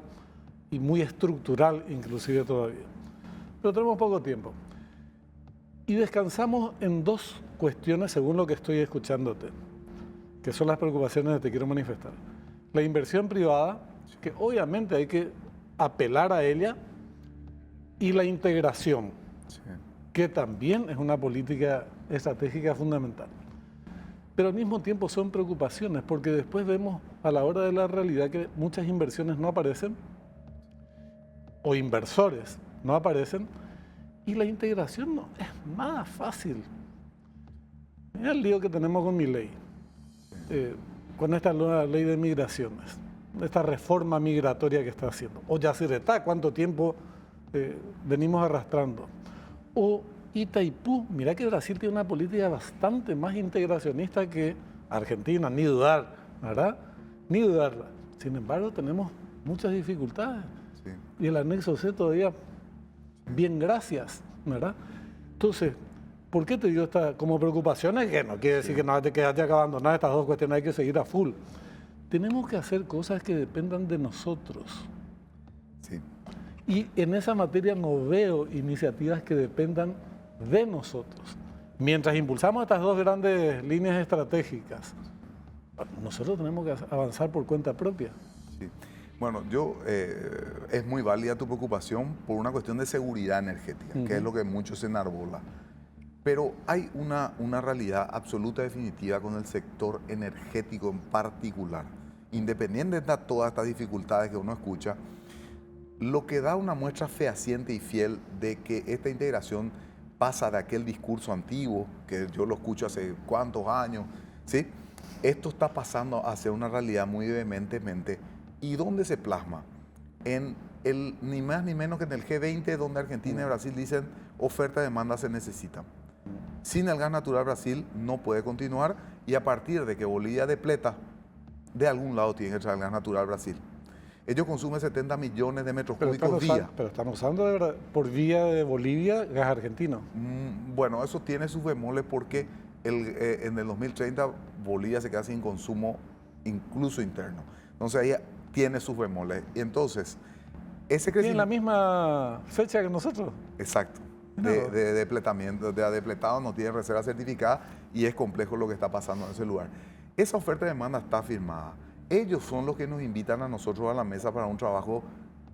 y muy estructural inclusive todavía. Pero tenemos poco tiempo. Y descansamos en dos cuestiones según lo que estoy escuchándote, que son las preocupaciones que te quiero manifestar. La inversión privada, que obviamente hay que apelar a ella, y la integración, que también es una política estratégica fundamental. Pero al mismo tiempo son preocupaciones, porque después vemos a la hora de la realidad que muchas inversiones no aparecen, o inversores no aparecen, y la integración no es nada fácil. Mira el lío que tenemos con mi ley, con esta nueva ley de migraciones, esta reforma migratoria que está haciendo. O Yacyretá, ¿cuánto tiempo venimos arrastrando? O Itaipú, mira que Brasil tiene una política bastante más integracionista que Argentina, ni dudar, ¿verdad? Ni dudarla. Sin embargo, tenemos muchas dificultades. Sí. Y el anexo C todavía, bien, gracias, ¿verdad? Entonces, ¿por qué te digo esta como preocupaciones? Que no quiere decir que no te quedaste que abandonar estas dos cuestiones, hay que seguir a full. Tenemos que hacer cosas que dependan de nosotros. Sí. Y en esa materia no veo iniciativas que dependan de nosotros. Mientras impulsamos estas dos grandes líneas estratégicas, nosotros tenemos que avanzar por cuenta propia. Sí. Bueno, es muy válida tu preocupación por una cuestión de seguridad energética, que es lo que mucho se enarbola. Pero hay una realidad absoluta definitiva con el sector energético en particular. Independiente de todas estas dificultades que uno escucha, lo que da una muestra fehaciente y fiel de que esta integración pasa de aquel discurso antiguo, que yo lo escucho hace cuántos años, ¿sí? Esto está pasando a ser una realidad muy vehementemente. ¿Y dónde se plasma? En ni más ni menos que en el G20, donde Argentina y Brasil dicen oferta y demanda se necesitan. Sin el gas natural Brasil no puede continuar, y a partir de que Bolivia depleta, de algún lado tiene que traer gas natural Brasil. Ellos consumen 70 millones de metros cúbicos día. Pero están usando por vía de Bolivia gas argentino. Bueno, eso tiene sus bemoles porque en el 2030 Bolivia se queda sin consumo incluso interno. Entonces ahí tiene sus bemoles. Y entonces, ese crecimiento... ¿Tiene la misma fecha que nosotros? Exacto. De depletamiento, de depletado, no tiene reserva certificada y es complejo lo que está pasando en ese lugar. Esa oferta de demanda está firmada. Ellos son los que nos invitan a nosotros a la mesa para un trabajo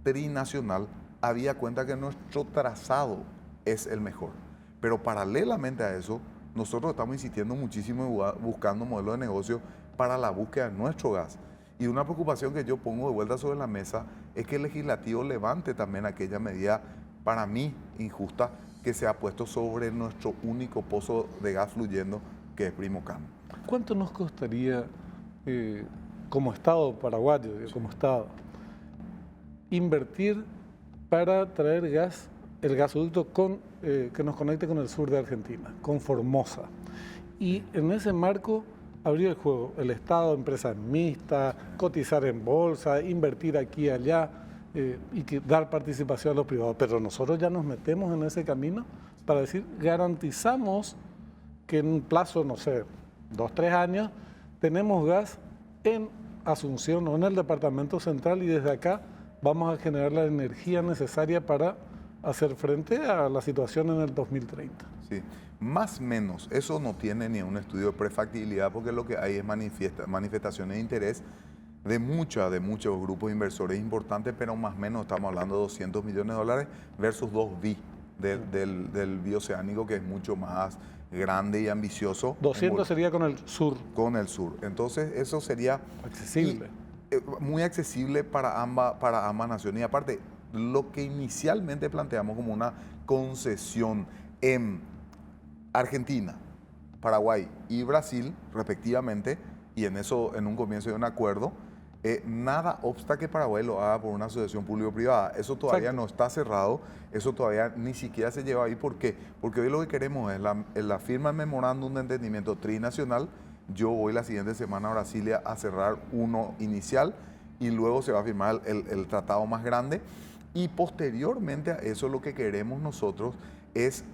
trinacional, habida cuenta que nuestro trazado es el mejor. Pero paralelamente a eso, nosotros estamos insistiendo muchísimo buscando modelos de negocio para la búsqueda de nuestro gas. Y una preocupación que yo pongo de vuelta sobre la mesa es que el legislativo levante también aquella medida, para mí, injusta, que se ha puesto sobre nuestro único pozo de gas fluyendo, que es Primocam. ¿Cuánto nos costaría, como Estado paraguayo, como Estado, invertir para traer gas el gasoducto que nos conecte con el sur de Argentina, con Formosa. Y en ese marco abrir el juego, el Estado, empresas mixtas, cotizar en bolsa, invertir aquí y allá y dar participación a los privados. Pero nosotros ya nos metemos en ese camino para decir, garantizamos que en un plazo, no sé, 2, 3 años, tenemos gas en Asunción o en el departamento central y desde acá vamos a generar la energía necesaria para hacer frente a la situación en el 2030. Sí, más o menos, eso no tiene ni un estudio de prefactibilidad porque lo que hay es manifestaciones de interés de muchos grupos inversores importantes, pero más o menos estamos hablando de 200 millones de dólares versus 2 bi del bioceánico, que es mucho más grande y ambicioso. 200 sería con el sur. Con el sur. Entonces, eso sería accesible. Muy accesible para ambas naciones. Y aparte, lo que inicialmente planteamos como una concesión en Argentina, Paraguay y Brasil, respectivamente, y en eso en un comienzo de un acuerdo, nada obsta que Paraguay lo haga por una asociación público-privada. Eso todavía no está cerrado, eso todavía ni siquiera se lleva ahí. ¿Por qué? Porque hoy lo que queremos es la firma del memorándum de entendimiento trinacional. Yo voy la siguiente semana a Brasilia a cerrar uno inicial y luego se va a firmar el tratado más grande. Y posteriormente a eso lo que queremos nosotros es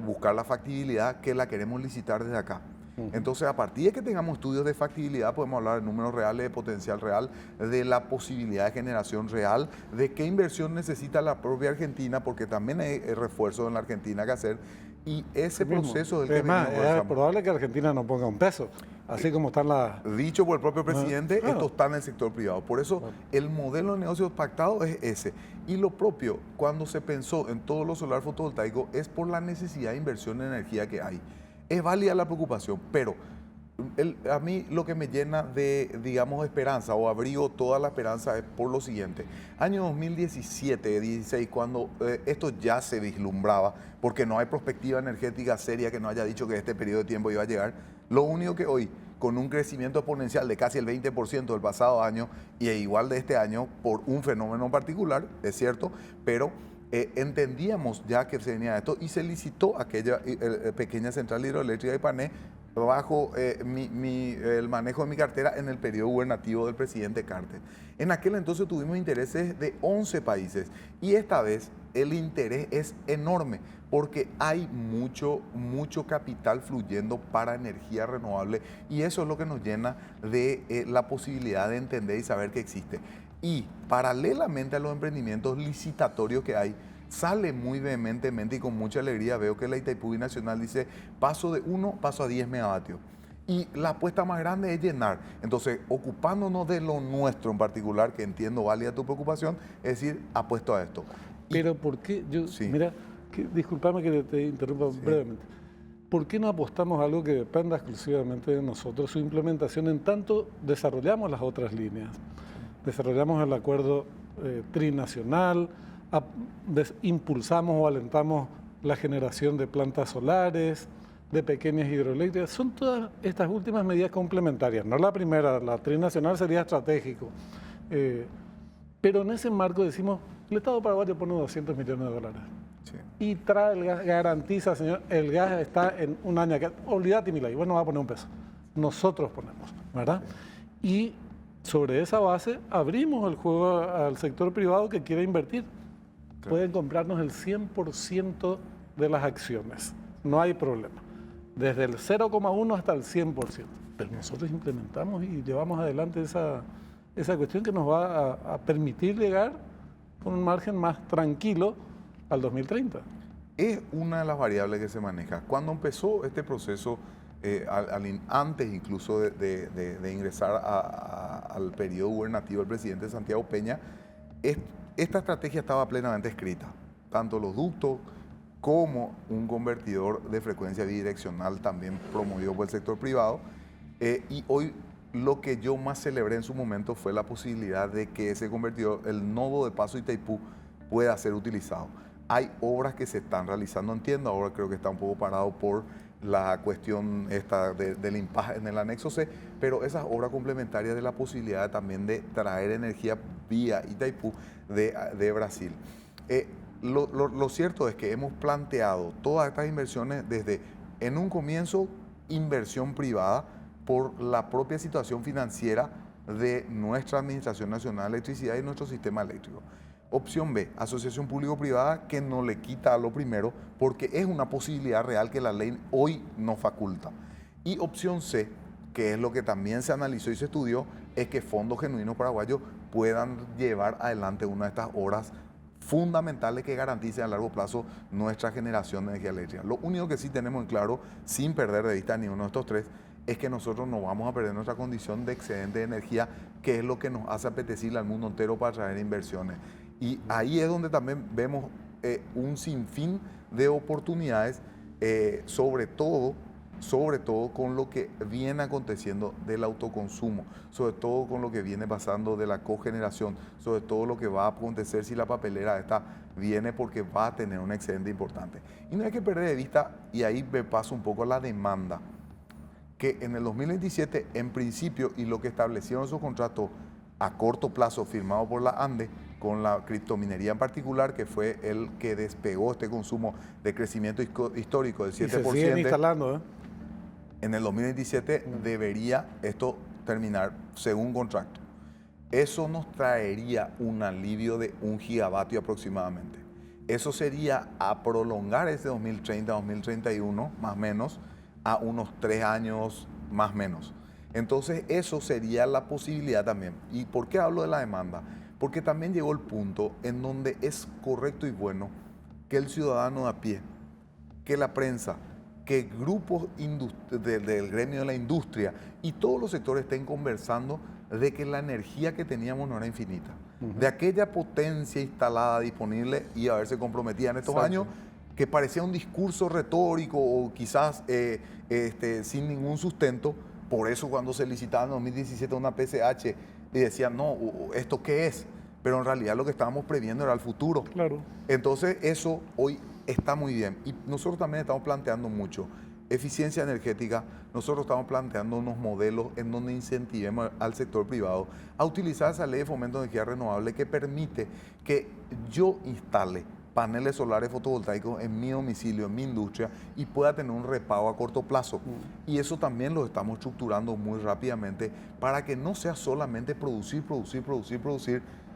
buscar la factibilidad, que la queremos licitar desde acá. Entonces, a partir de que tengamos estudios de factibilidad, podemos hablar de números reales, de potencial real, de la posibilidad de generación real, de qué inversión necesita la propia Argentina, porque también hay refuerzos en la Argentina que hacer. Y ese proceso del que venimos conversando. Es probable que Argentina no ponga un peso, así como están las... Dicho por el propio presidente, esto está en el sector privado. Por eso, el modelo de negocios pactado es ese. Y lo propio, cuando se pensó en todo lo solar fotovoltaico, es por la necesidad de inversión en energía que hay. Es válida la preocupación, pero a mí lo que me llena de, digamos, esperanza o abrigo toda la esperanza es por lo siguiente. Año 2017, 16, cuando esto ya se vislumbraba, porque no hay perspectiva energética seria que no haya dicho que este periodo de tiempo iba a llegar, lo único que hoy, con un crecimiento exponencial de casi el 20% del pasado año y igual de este año por un fenómeno particular, es cierto, pero... entendíamos ya que se venía esto y se licitó aquella pequeña central hidroeléctrica de Pané bajo el manejo de mi cartera en el periodo gubernativo del presidente Carter. En aquel entonces tuvimos intereses de 11 países y esta vez el interés es enorme porque hay mucho capital fluyendo para energía renovable y eso es lo que nos llena de la posibilidad de entender y saber que existe. Y paralelamente a los emprendimientos licitatorios que hay, sale muy vehementemente y con mucha alegría veo que la Itaipú Binacional dice paso de 1, paso a 10 megavatios. Y la apuesta más grande es llenar. Entonces, ocupándonos de lo nuestro en particular, que entiendo válida tu preocupación, es decir, apuesto a esto. Pero ¿por qué? Mira, discúlpame que te interrumpa brevemente. ¿Por qué no apostamos a algo que dependa exclusivamente de nosotros, su implementación, en tanto desarrollamos las otras líneas? Desarrollamos el acuerdo trinacional, impulsamos o alentamos la generación de plantas solares, de pequeñas hidroeléctricas. Son todas estas últimas medidas complementarias. No la primera, la trinacional sería estratégico. Pero en ese marco decimos, el Estado paraguayo pone 200 millones de dólares. Sí. Y trae el gas, garantiza, señor, el gas está en un año acá. Olvídate, Milay, bueno, va a poner un peso. Nosotros ponemos, ¿verdad? Sí. Y sobre esa base abrimos el juego al sector privado que quiera invertir. Claro. Pueden comprarnos el 100% de las acciones, no hay problema. Desde el 0,1 hasta el 100%. Pero nosotros implementamos y llevamos adelante esa cuestión que nos va a permitir llegar con un margen más tranquilo al 2030. Es una de las variables que se maneja. Cuando empezó este proceso, antes incluso de ingresar al periodo gubernativo del presidente Santiago Peña, esta estrategia estaba plenamente escrita. Tanto los ductos como un convertidor de frecuencia bidireccional también promovido por el sector privado. Y hoy lo que yo más celebré en su momento fue la posibilidad de que ese convertidor, el nodo de Paso Itaipú, pueda ser utilizado. Hay obras que se están realizando, entiendo, ahora creo que está un poco parado por la cuestión esta del impasse en el anexo C, pero esas obras complementarias de la posibilidad también de traer energía vía Itaipú de Brasil. lo cierto es que hemos planteado todas estas inversiones desde, en un comienzo, inversión privada por la propia situación financiera de nuestra Administración Nacional de Electricidad y nuestro sistema eléctrico. Opción B, asociación público-privada, que no le quita a lo primero porque es una posibilidad real que la ley hoy nos faculta. Y opción C, que es lo que también se analizó y se estudió, es que Fondos Genuinos Paraguayos puedan llevar adelante una de estas obras fundamentales que garanticen a largo plazo nuestra generación de energía eléctrica. Lo único que sí tenemos en claro, sin perder de vista ni uno de estos tres, es que nosotros no vamos a perder nuestra condición de excedente de energía, que es lo que nos hace apetecible al mundo entero para traer inversiones. Y ahí es donde también vemos un sinfín de oportunidades, sobre todo con lo que viene aconteciendo del autoconsumo, sobre todo con lo que viene pasando de la cogeneración, sobre todo lo que va a acontecer si la papelera esta viene, porque va a tener un excedente importante. Y no hay que perder de vista, y ahí me paso un poco a la demanda, que en el 2027, en principio, y lo que establecieron esos contratos a corto plazo firmados por la ANDE, con la criptominería en particular, que fue el que despegó este consumo de crecimiento histórico del 7%. Y se siguen instalando, ¿eh? En el 2027 debería esto terminar según contrato. Eso nos traería un alivio de 1 gigavatio aproximadamente. Eso sería a prolongar ese 2030-2031, más o menos, a unos 3 años más o menos. Entonces eso sería la posibilidad también. ¿Y por qué hablo de la demanda? Porque también llegó el punto en donde es correcto y bueno que el ciudadano de a pie, que la prensa, que grupos del gremio de la industria y todos los sectores estén conversando de que la energía que teníamos no era infinita. De aquella potencia instalada, disponible y haberse comprometida en estos años, que parecía un discurso retórico o quizás sin ningún sustento. Por eso cuando se licitaba en 2017 una PCH y decían, no, ¿esto qué es? Pero en realidad lo que estábamos previendo era el futuro. Claro. Entonces eso hoy está muy bien. Y nosotros también estamos planteando mucho eficiencia energética. Nosotros estamos planteando unos modelos en donde incentivemos al sector privado a utilizar esa ley de fomento de energía renovable que permite que yo instale paneles solares fotovoltaicos en mi domicilio, en mi industria, y pueda tener un repago a corto plazo. Y eso también lo estamos estructurando muy rápidamente para que no sea solamente producir,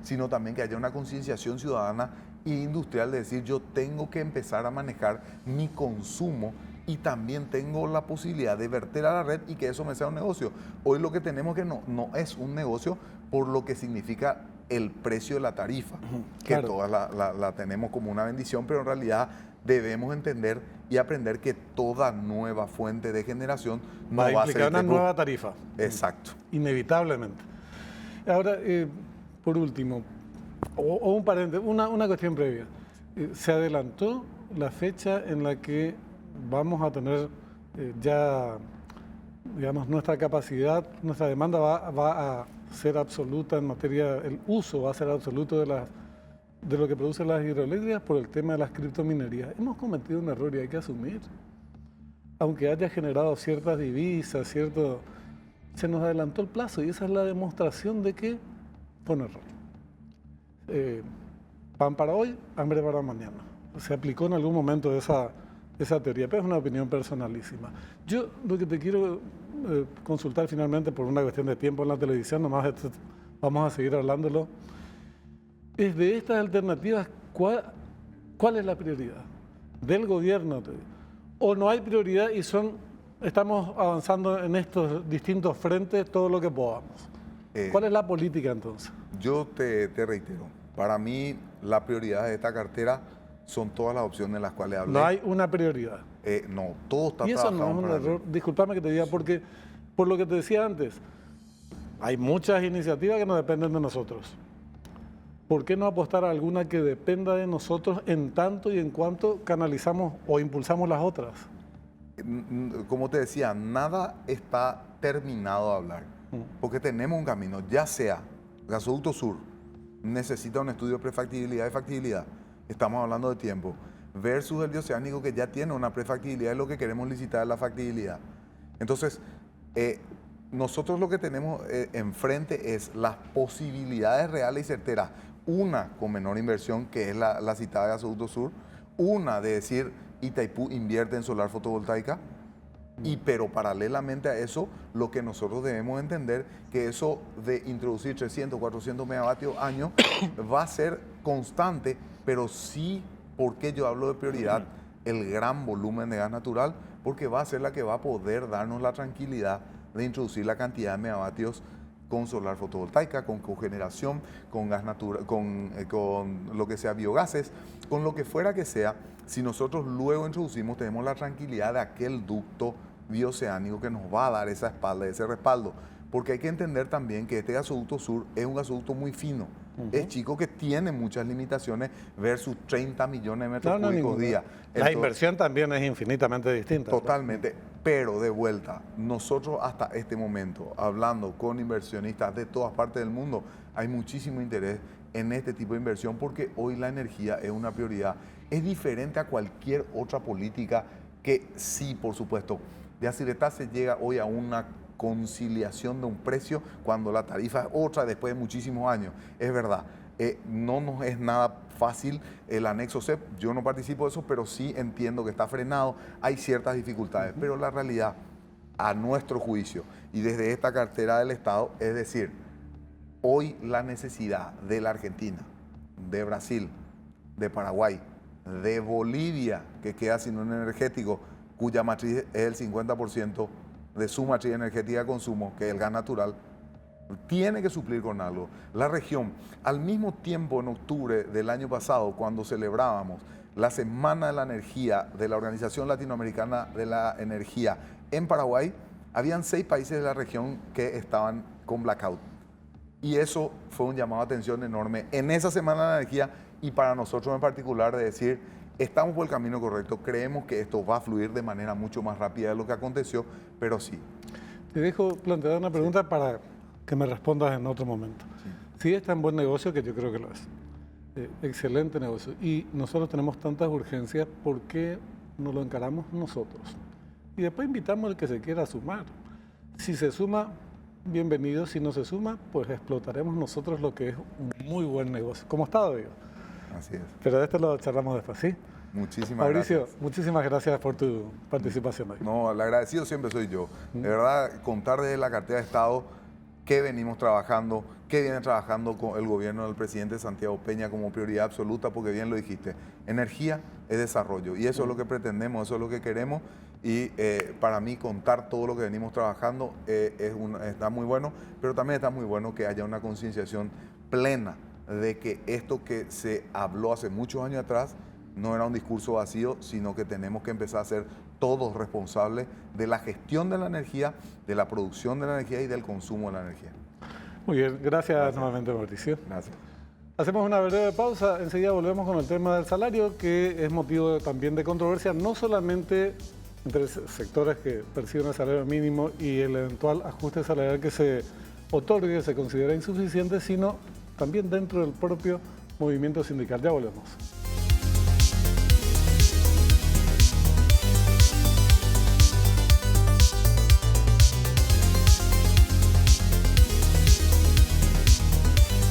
sino también que haya una concienciación ciudadana e industrial de decir, yo tengo que empezar a manejar mi consumo y también tengo la posibilidad de verter a la red y que eso me sea un negocio. Hoy lo que tenemos que no es un negocio por lo que significa el precio de la tarifa, que todas la tenemos como una bendición, pero en realidad debemos entender y aprender que toda nueva fuente de generación no va a implicar una nueva tarifa. Exacto. Inevitablemente. Ahora, por último, o un paréntesis, una cuestión previa. Se adelantó la fecha en la que vamos a tener ya, digamos, nuestra capacidad, nuestra demanda va a ser absoluta en materia, el uso va a ser absoluto de lo que producen las hidroeléctricas por el tema de las criptominerías. Hemos cometido un error y hay que asumir. Aunque haya generado ciertas divisas, se nos adelantó el plazo y esa es la demostración de que fue un error. Pan para hoy, hambre para mañana. Se aplicó en algún momento esa teoría, pero es una opinión personalísima. Yo lo que te quiero consultar finalmente, por una cuestión de tiempo en la televisión, nomás vamos a seguir hablándolo, es de estas alternativas, ¿cuál es la prioridad del gobierno? ¿O no hay prioridad y estamos avanzando en estos distintos frentes todo lo que podamos? ¿Cuál es la política entonces? Yo te reitero, para mí la prioridad de esta cartera son todas las opciones de las cuales hablé. No hay una prioridad. No, todo está trabajado. Y eso no es un error. Disculpame que te diga, porque por lo que te decía antes, hay muchas iniciativas que no dependen de nosotros. ¿Por qué no apostar a alguna que dependa de nosotros en tanto y en cuanto canalizamos o impulsamos las otras? Como te decía, nada está terminado de hablar, porque tenemos un camino, ya sea Gasoducto Sur, necesita un estudio de prefactibilidad y factibilidad, estamos hablando de tiempo, versus el bioceánico que ya tiene una prefactibilidad y lo que queremos licitar es la factibilidad. Entonces, nosotros lo que tenemos enfrente es las posibilidades reales y certeras. una con menor inversión, que es la citada de Gasoducto Sur, una de decir Itaipú invierte en solar fotovoltaica, pero paralelamente a eso, lo que nosotros debemos entender que eso de introducir 300, 400 megavatios año va a ser constante, pero sí, porque yo hablo de prioridad, el gran volumen de gas natural, porque va a ser la que va a poder darnos la tranquilidad de introducir la cantidad de megavatios con solar fotovoltaica, con cogeneración, con gas natural, con lo que sea biogases, con lo que fuera que sea. Si nosotros luego introducimos, tenemos la tranquilidad de aquel ducto bioceánico que nos va a dar esa espalda, ese respaldo. Porque hay que entender también que este gasoducto sur es un gasoducto muy fino. Es chico, que tiene muchas limitaciones versus 30 millones de metros cúbicos día. La inversión también es infinitamente distinta. Totalmente. Pero de vuelta, nosotros hasta este momento, hablando con inversionistas de todas partes del mundo, hay muchísimo interés en este tipo de inversión porque hoy la energía es una prioridad. Es diferente a cualquier otra política que sí, por supuesto, de Acirretá se llega hoy a una conciliación de un precio cuando la tarifa es otra después de muchísimos años. Es verdad, no nos es nada fácil el anexo CEP, yo no participo de eso, pero sí entiendo que está frenado, hay ciertas dificultades, pero la realidad, a nuestro juicio, y desde esta cartera del Estado, es decir, hoy la necesidad de la Argentina, de Brasil, de Paraguay, de Bolivia, que queda sin un energético, cuya matriz es el 50% de su matriz energética de consumo, que es el gas natural, tiene que suplir con algo. La región, al mismo tiempo en octubre del año pasado, cuando celebrábamos la Semana de la Energía de la Organización Latinoamericana de la Energía en Paraguay, habían 6 países de la región que estaban con blackout. Y eso fue un llamado de atención enorme en esa Semana de la Energía y para nosotros en particular de decir, estamos por el camino correcto, creemos que esto va a fluir de manera mucho más rápida de lo que aconteció, pero sí. Te dejo plantear una pregunta para que me respondas en otro momento. Sí, es tan buen negocio que yo creo que lo es. Excelente negocio. Y nosotros tenemos tantas urgencias, ¿por qué no lo encaramos nosotros? Y después invitamos al que se quiera sumar. Si se suma, bienvenido. Si no se suma, pues explotaremos nosotros lo que es un muy buen negocio. Como está, David. Así es. Pero de esto lo charlamos después, ¿sí? Muchísimas Mauricio, gracias. muchísimas gracias por tu participación hoy. No, el agradecido siempre soy yo. De verdad, contar desde la cartera de Estado qué venimos trabajando, qué viene trabajando con el gobierno del presidente Santiago Peña como prioridad absoluta, porque bien lo dijiste, energía es desarrollo y eso es lo que pretendemos, eso es lo que queremos y para mí contar todo lo que venimos trabajando está muy bueno, pero también está muy bueno que haya una concienciación plena de que esto que se habló hace muchos años atrás no era un discurso vacío, sino que tenemos que empezar a ser todos responsables de la gestión de la energía, de la producción de la energía y del consumo de la energía. Muy bien, gracias nuevamente, Mauricio. Gracias. Hacemos una breve pausa, enseguida volvemos con el tema del salario, que es motivo también de controversia, no solamente entre sectores que perciben el salario mínimo y el eventual ajuste salarial que se otorgue, se considera insuficiente, sino también dentro del propio movimiento sindical. Ya volvemos.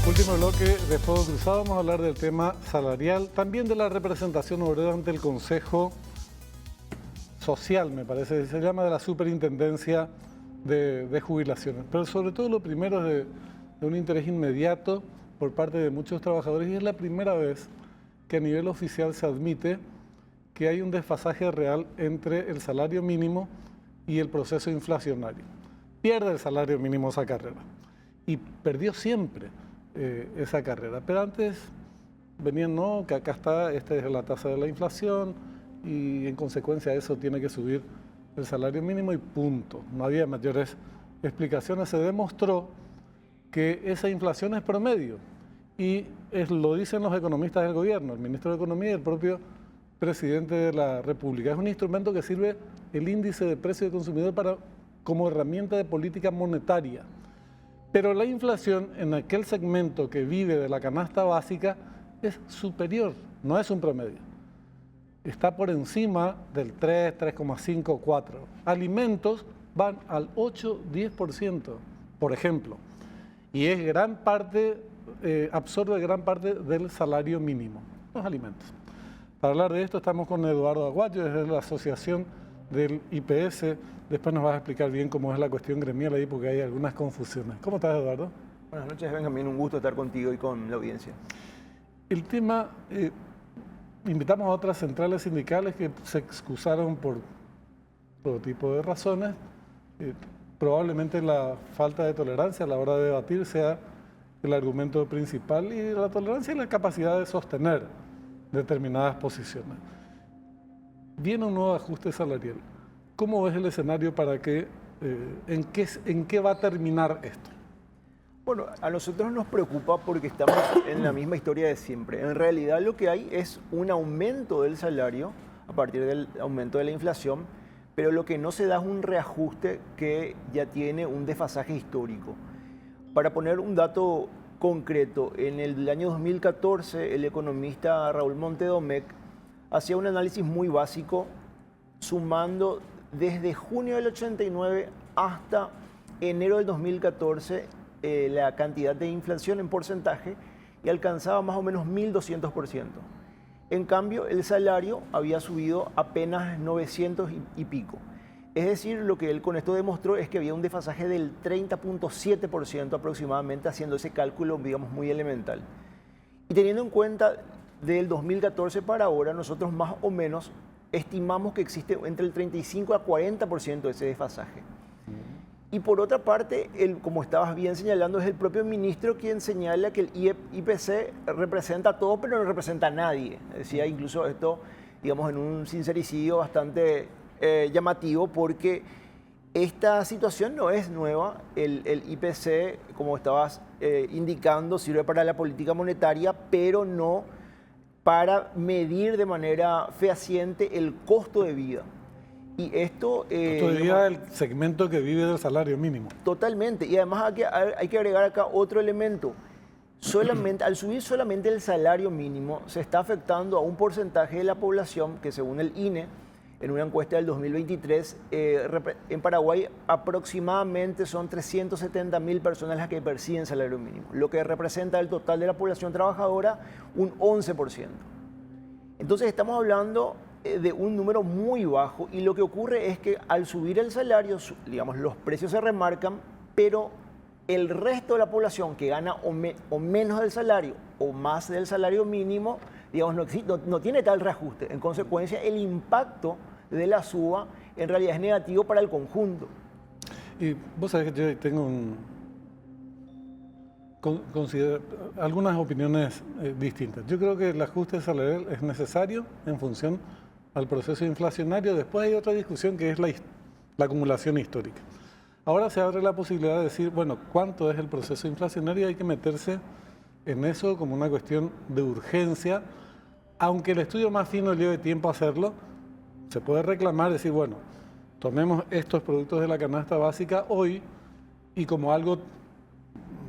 Último bloque de Fuego Cruzado, vamos a hablar del tema salarial, también de la representación obrera ante el Consejo Social, me parece, se llama, de la Superintendencia de Jubilaciones. Pero sobre todo lo primero es de un interés inmediato por parte de muchos trabajadores y es la primera vez que a nivel oficial se admite que hay un desfasaje real entre el salario mínimo y el proceso inflacionario. Pierde el salario mínimo esa carrera y perdió siempre esa carrera. Pero antes venían, no, que acá está, esta es la tasa de la inflación y en consecuencia de eso tiene que subir el salario mínimo y punto. No había mayores explicaciones. Se demostró que esa inflación es promedio y lo dicen los economistas del gobierno, el ministro de Economía y el propio presidente de la República. Es un instrumento que sirve el índice de precio del consumidor como herramienta de política monetaria. Pero la inflación en aquel segmento que vive de la canasta básica es superior, no es un promedio. Está por encima del 3, 3,5, 4. Alimentos van al 8, 10%, por ejemplo. Y es gran parte absorbe gran parte del salario mínimo, los alimentos. Para hablar de esto estamos con Eduardo Aguayo, desde la asociación del IPS. Después nos vas a explicar bien cómo es la cuestión gremial ahí, porque hay algunas confusiones. ¿Cómo estás, Eduardo? Buenas noches, Benjamín. Un gusto estar contigo y con la audiencia. El tema, invitamos a otras centrales sindicales que se excusaron por todo tipo de razones. Probablemente la falta de tolerancia a la hora de debatir sea el argumento principal, y la tolerancia y la capacidad de sostener determinadas posiciones. Viene un nuevo ajuste salarial. ¿Cómo ves el escenario para que, en qué va a terminar esto? Bueno, a nosotros nos preocupa porque estamos en la misma historia de siempre. En realidad lo que hay es un aumento del salario a partir del aumento de la inflación, pero lo que no se da es un reajuste que ya tiene un desfasaje histórico. Para poner un dato concreto, en el año 2014 el economista Raúl Montedomec hacía un análisis muy básico sumando desde junio del 89 hasta enero del 2014 la cantidad de inflación en porcentaje, y alcanzaba más o menos 1.200%. En cambio, el salario había subido apenas 900 y pico. Es decir, lo que él con esto demostró es que había un desfasaje del 30.7% aproximadamente, haciendo ese cálculo, digamos, muy elemental. Y teniendo en cuenta del 2014 para ahora, nosotros más o menos estimamos que existe entre el 35 a 40% de ese desfasaje. Y por otra parte, como estabas bien señalando, es el propio ministro quien señala que el IPC representa a todo, pero no representa a nadie. Decía incluso esto, digamos, en un sincericidio bastante llamativo, porque esta situación no es nueva. El IPC, como estabas indicando, sirve para la política monetaria, pero no para medir de manera fehaciente el costo de vida. Y esto... Todavía el segmento que vive del salario mínimo. Totalmente. Y además hay que agregar acá otro elemento. Al subir solamente el salario mínimo, se está afectando a un porcentaje de la población que, según el INE, en una encuesta del 2023, en Paraguay aproximadamente son 370.000 personas las que perciben salario mínimo, lo que representa el total de la población trabajadora un 11%. Entonces estamos hablando de un número muy bajo, y lo que ocurre es que al subir el salario, digamos, los precios se remarcan, pero el resto de la población que gana o menos del salario o más del salario mínimo, digamos, no tiene tal reajuste. En consecuencia, el impacto de la suba en realidad es negativo para el conjunto. Y vos sabés que yo tengo algunas opiniones distintas. Yo creo que el ajuste salarial es necesario en función al proceso inflacionario. Después hay otra discusión que es la acumulación histórica. Ahora se abre la posibilidad de decir, bueno, ¿cuánto es el proceso inflacionario? Hay que meterse en eso como una cuestión de urgencia. Aunque el estudio más fino lleve tiempo a hacerlo, se puede reclamar, decir, bueno, tomemos estos productos de la canasta básica hoy y como algo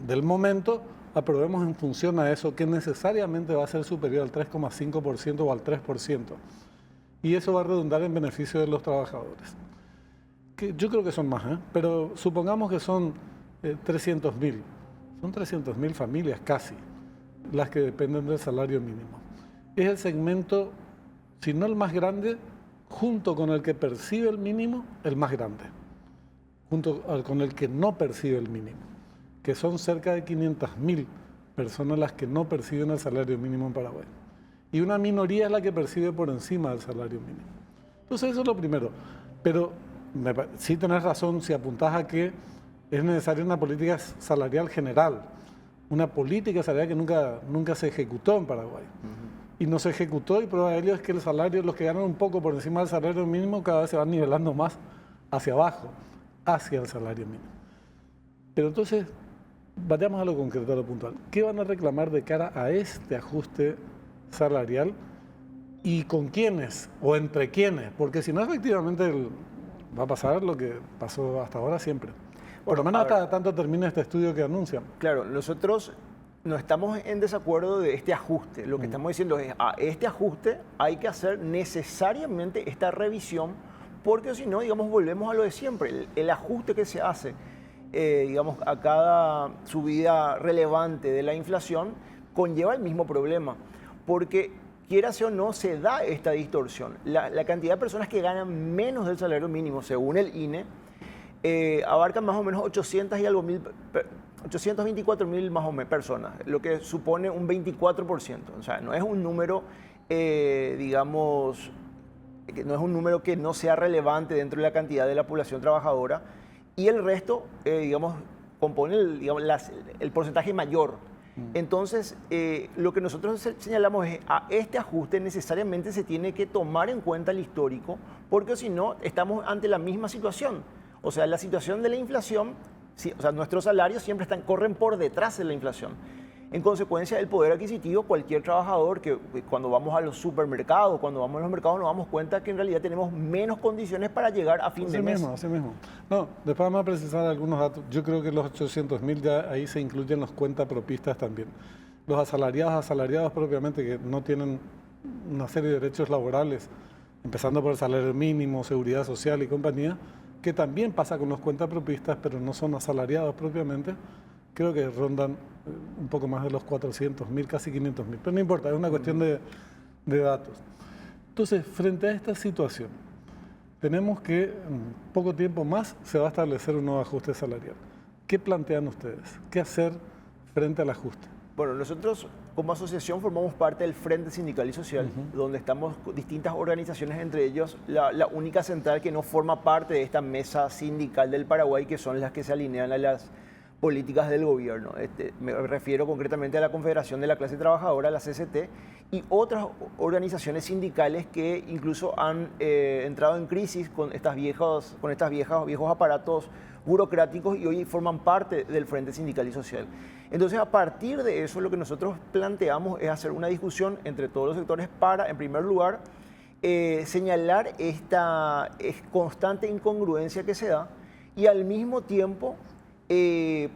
del momento, aprobemos en función a eso, que necesariamente va a ser superior al 3,5% o al 3%. Y eso va a redundar en beneficio de los trabajadores. Que yo creo que son más, pero supongamos que son 300.000. Son 300.000 familias casi las que dependen del salario mínimo. Es el segmento, si no el más grande, junto con el que percibe el mínimo, el más grande. Junto con el que no percibe el mínimo, que son cerca de 500.000 personas las que no perciben el salario mínimo en Paraguay. Y una minoría es la que percibe por encima del salario mínimo. Entonces eso es lo primero. Pero sí tenés razón si apuntás a que es necesaria una política salarial general. Una política salarial que nunca se ejecutó en Paraguay. Y no se ejecutó, y prueba de ello es que el salario, los que ganan un poco por encima del salario mínimo, cada vez se van nivelando más hacia abajo, hacia el salario mínimo. Pero entonces, vayamos a lo concreto, a lo puntual. ¿Qué van a reclamar de cara a este ajuste salarial y con quiénes o entre quiénes? Porque si no, efectivamente va a pasar lo que pasó hasta ahora siempre. Por lo menos hasta tanto termine este estudio que anuncian. Claro, nosotros no estamos en desacuerdo de este ajuste. Lo que estamos diciendo es, a este ajuste hay que hacer necesariamente esta revisión, porque si no, digamos, volvemos a lo de siempre. El ajuste que se hace digamos, a cada subida relevante de la inflación, conlleva el mismo problema, porque quieras o no, se da esta distorsión. La cantidad de personas que ganan menos del salario mínimo, según el INE, abarcan más o menos 824.000 más o menos personas, lo que supone un 24%. O sea, no es un número, digamos, no es un número que no sea relevante dentro de la cantidad de la población trabajadora, y el resto, digamos, compone el porcentaje mayor. Entonces, lo que nosotros señalamos es a este ajuste necesariamente se tiene que tomar en cuenta el histórico, porque si no, estamos ante la misma situación. O sea, la situación de la inflación, sí, o sea, nuestros salarios siempre corren por detrás de la inflación. En consecuencia, el poder adquisitivo, cualquier trabajador que cuando vamos a los supermercados, cuando vamos a los mercados, nos damos cuenta que en realidad tenemos menos condiciones para llegar a fin de mes. Así mismo. No, después vamos a precisar algunos datos. Yo creo que los 800.000 ya ahí se incluyen los cuentapropistas también. Los asalariados propiamente, que no tienen una serie de derechos laborales, empezando por el salario mínimo, seguridad social y compañía, que también pasa con los cuentapropistas, pero no son asalariados propiamente. Creo que rondan un poco más de los 400.000, casi 500.000. Pero no importa, es una cuestión de datos. Entonces, frente a esta situación, tenemos que en poco tiempo más se va a establecer un nuevo ajuste salarial. ¿Qué plantean ustedes? ¿Qué hacer frente al ajuste? Bueno, nosotros como asociación formamos parte del Frente Sindical y Social, donde estamos distintas organizaciones, entre ellos la única central que no forma parte de esta mesa sindical del Paraguay, que son las que se alinean a las políticas del gobierno. Me refiero concretamente a la Confederación de la Clase Trabajadora, la CCT, y otras organizaciones sindicales que incluso han entrado en crisis con estos viejos aparatos burocráticos y hoy forman parte del Frente Sindical y Social. Entonces, a partir de eso, lo que nosotros planteamos es hacer una discusión entre todos los sectores para, en primer lugar, señalar esta constante incongruencia que se da y al mismo tiempo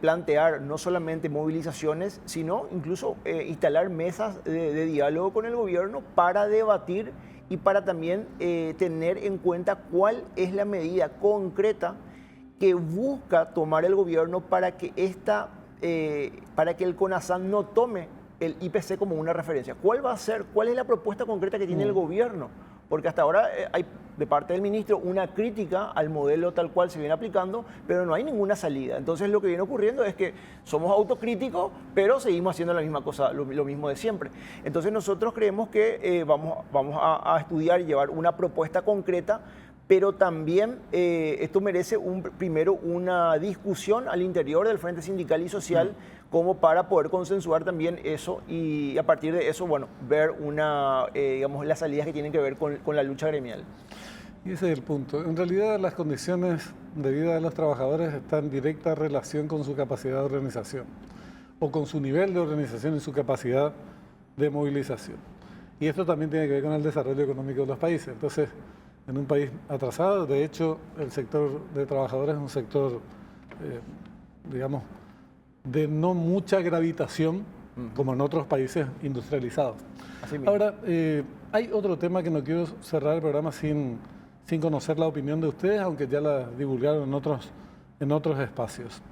plantear no solamente movilizaciones, sino incluso instalar mesas de diálogo con el gobierno para debatir y para también tener en cuenta cuál es la medida concreta que busca tomar el gobierno para que el CONASAN no tome el IPC como una referencia. ¿Cuál va a ser? ¿Cuál es la propuesta concreta que tiene el gobierno? Porque hasta ahora hay de parte del ministro una crítica al modelo tal cual se viene aplicando, pero no hay ninguna salida. Entonces lo que viene ocurriendo es que somos autocríticos, pero seguimos haciendo la misma cosa, lo mismo de siempre. Entonces nosotros creemos que vamos a estudiar y llevar una propuesta concreta, pero también esto merece primero una discusión al interior del Frente Sindical y Social como para poder consensuar también eso y a partir de eso, bueno, ver digamos, las salidas que tienen que ver con la lucha gremial. Y ese es el punto. En realidad las condiciones de vida de los trabajadores están en directa relación con su capacidad de organización o con su nivel de organización y su capacidad de movilización. Y esto también tiene que ver con el desarrollo económico de los países. Entonces, en un país atrasado, de hecho, el sector de trabajadores es un sector, digamos, de no mucha gravitación, como en otros países industrializados. Ahora, hay otro tema que no quiero cerrar el programa sin conocer la opinión de ustedes, aunque ya la divulgaron en otros espacios.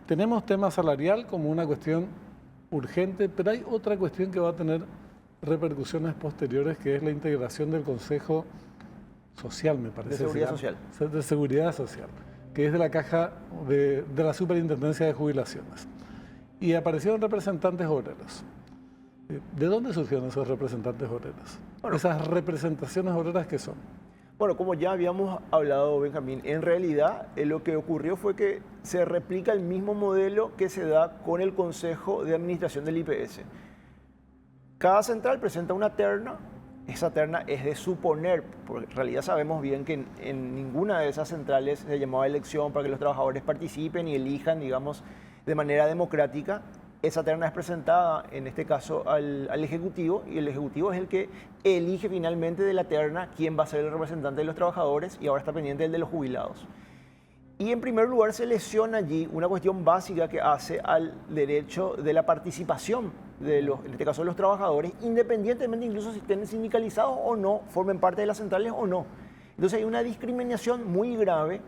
Tenemos tema salarial como una cuestión urgente, pero hay otra cuestión que va a tener repercusiones posteriores, que es la integración del Consejo Social, me parece. De Seguridad Social. De Seguridad Social, que es de la caja de la Superintendencia de Jubilaciones. Y aparecieron representantes obreros. ¿De dónde surgieron esos representantes obreros? Bueno, esas representaciones obreras, ¿qué son? Bueno, como ya habíamos hablado, Benjamín, en realidad lo que ocurrió fue que se replica el mismo modelo que se da con el Consejo de Administración del IPS. Cada central presenta una terna, esa terna es de suponer, porque en realidad sabemos bien que en ninguna de esas centrales se llamaba elección para que los trabajadores participen y elijan, digamos, de manera democrática. Esa terna es presentada, en este caso, al Ejecutivo, y el Ejecutivo es el que elige finalmente de la terna quién va a ser el representante de los trabajadores, y ahora está pendiente el de los jubilados. Y en primer lugar se lesiona allí una cuestión básica que hace al derecho de la participación en este caso de los trabajadores, independientemente incluso si estén sindicalizados o no, formen parte de las centrales o no. Entonces hay una discriminación muy grave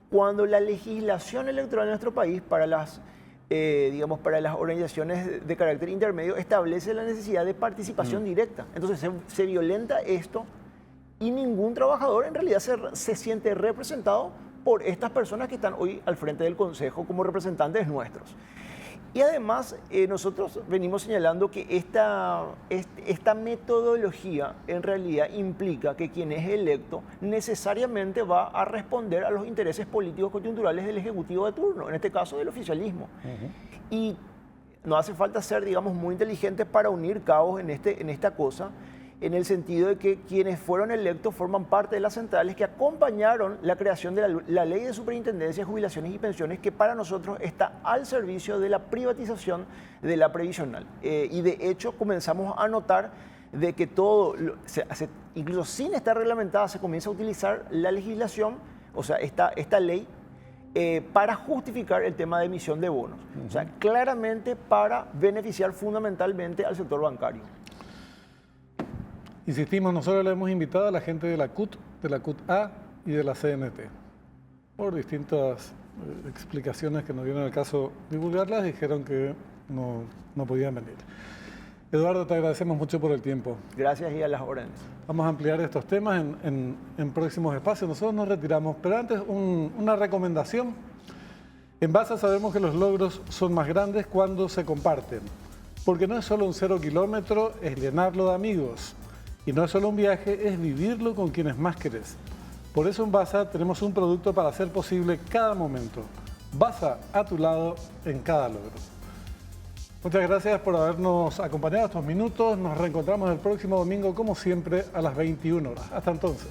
cuando la legislación electoral en nuestro país para las, para las organizaciones de carácter intermedio establece la necesidad de participación directa. Entonces se violenta esto y ningún trabajador en realidad se siente representado por estas personas que están hoy al frente del Consejo como representantes nuestros. Y además, nosotros venimos señalando que esta metodología en realidad implica que quien es electo necesariamente va a responder a los intereses políticos coyunturales del Ejecutivo de turno, en este caso del oficialismo. Y no hace falta ser, digamos, muy inteligentes para unir cabos en esta cosa, en el sentido de que quienes fueron electos forman parte de las centrales que acompañaron la creación de la Ley de Superintendencia, Jubilaciones y Pensiones, que para nosotros está al servicio de la privatización de la previsional. Y de hecho comenzamos a notar de que todo, incluso sin estar reglamentada, se comienza a utilizar la legislación, o sea, esta ley, para justificar el tema de emisión de bonos. O sea, claramente para beneficiar fundamentalmente al sector bancario. Insistimos, nosotros le hemos invitado a la gente de la CUT-A y de la CNT. Por distintas explicaciones que no dieron el caso divulgarlas, dijeron que no podían venir. Eduardo, te agradecemos mucho por el tiempo. Gracias y a las órdenes. Vamos a ampliar estos temas en próximos espacios. Nosotros nos retiramos, pero antes una recomendación. En Basa sabemos que los logros son más grandes cuando se comparten, porque no es solo un 0 kilómetro, es llenarlo de amigos. Y no es solo un viaje, es vivirlo con quienes más querés. Por eso en Basa tenemos un producto para hacer posible cada momento. Basa a tu lado en cada logro. Muchas gracias por habernos acompañado estos minutos. Nos reencontramos el próximo domingo, como siempre, a las 21 horas. Hasta entonces.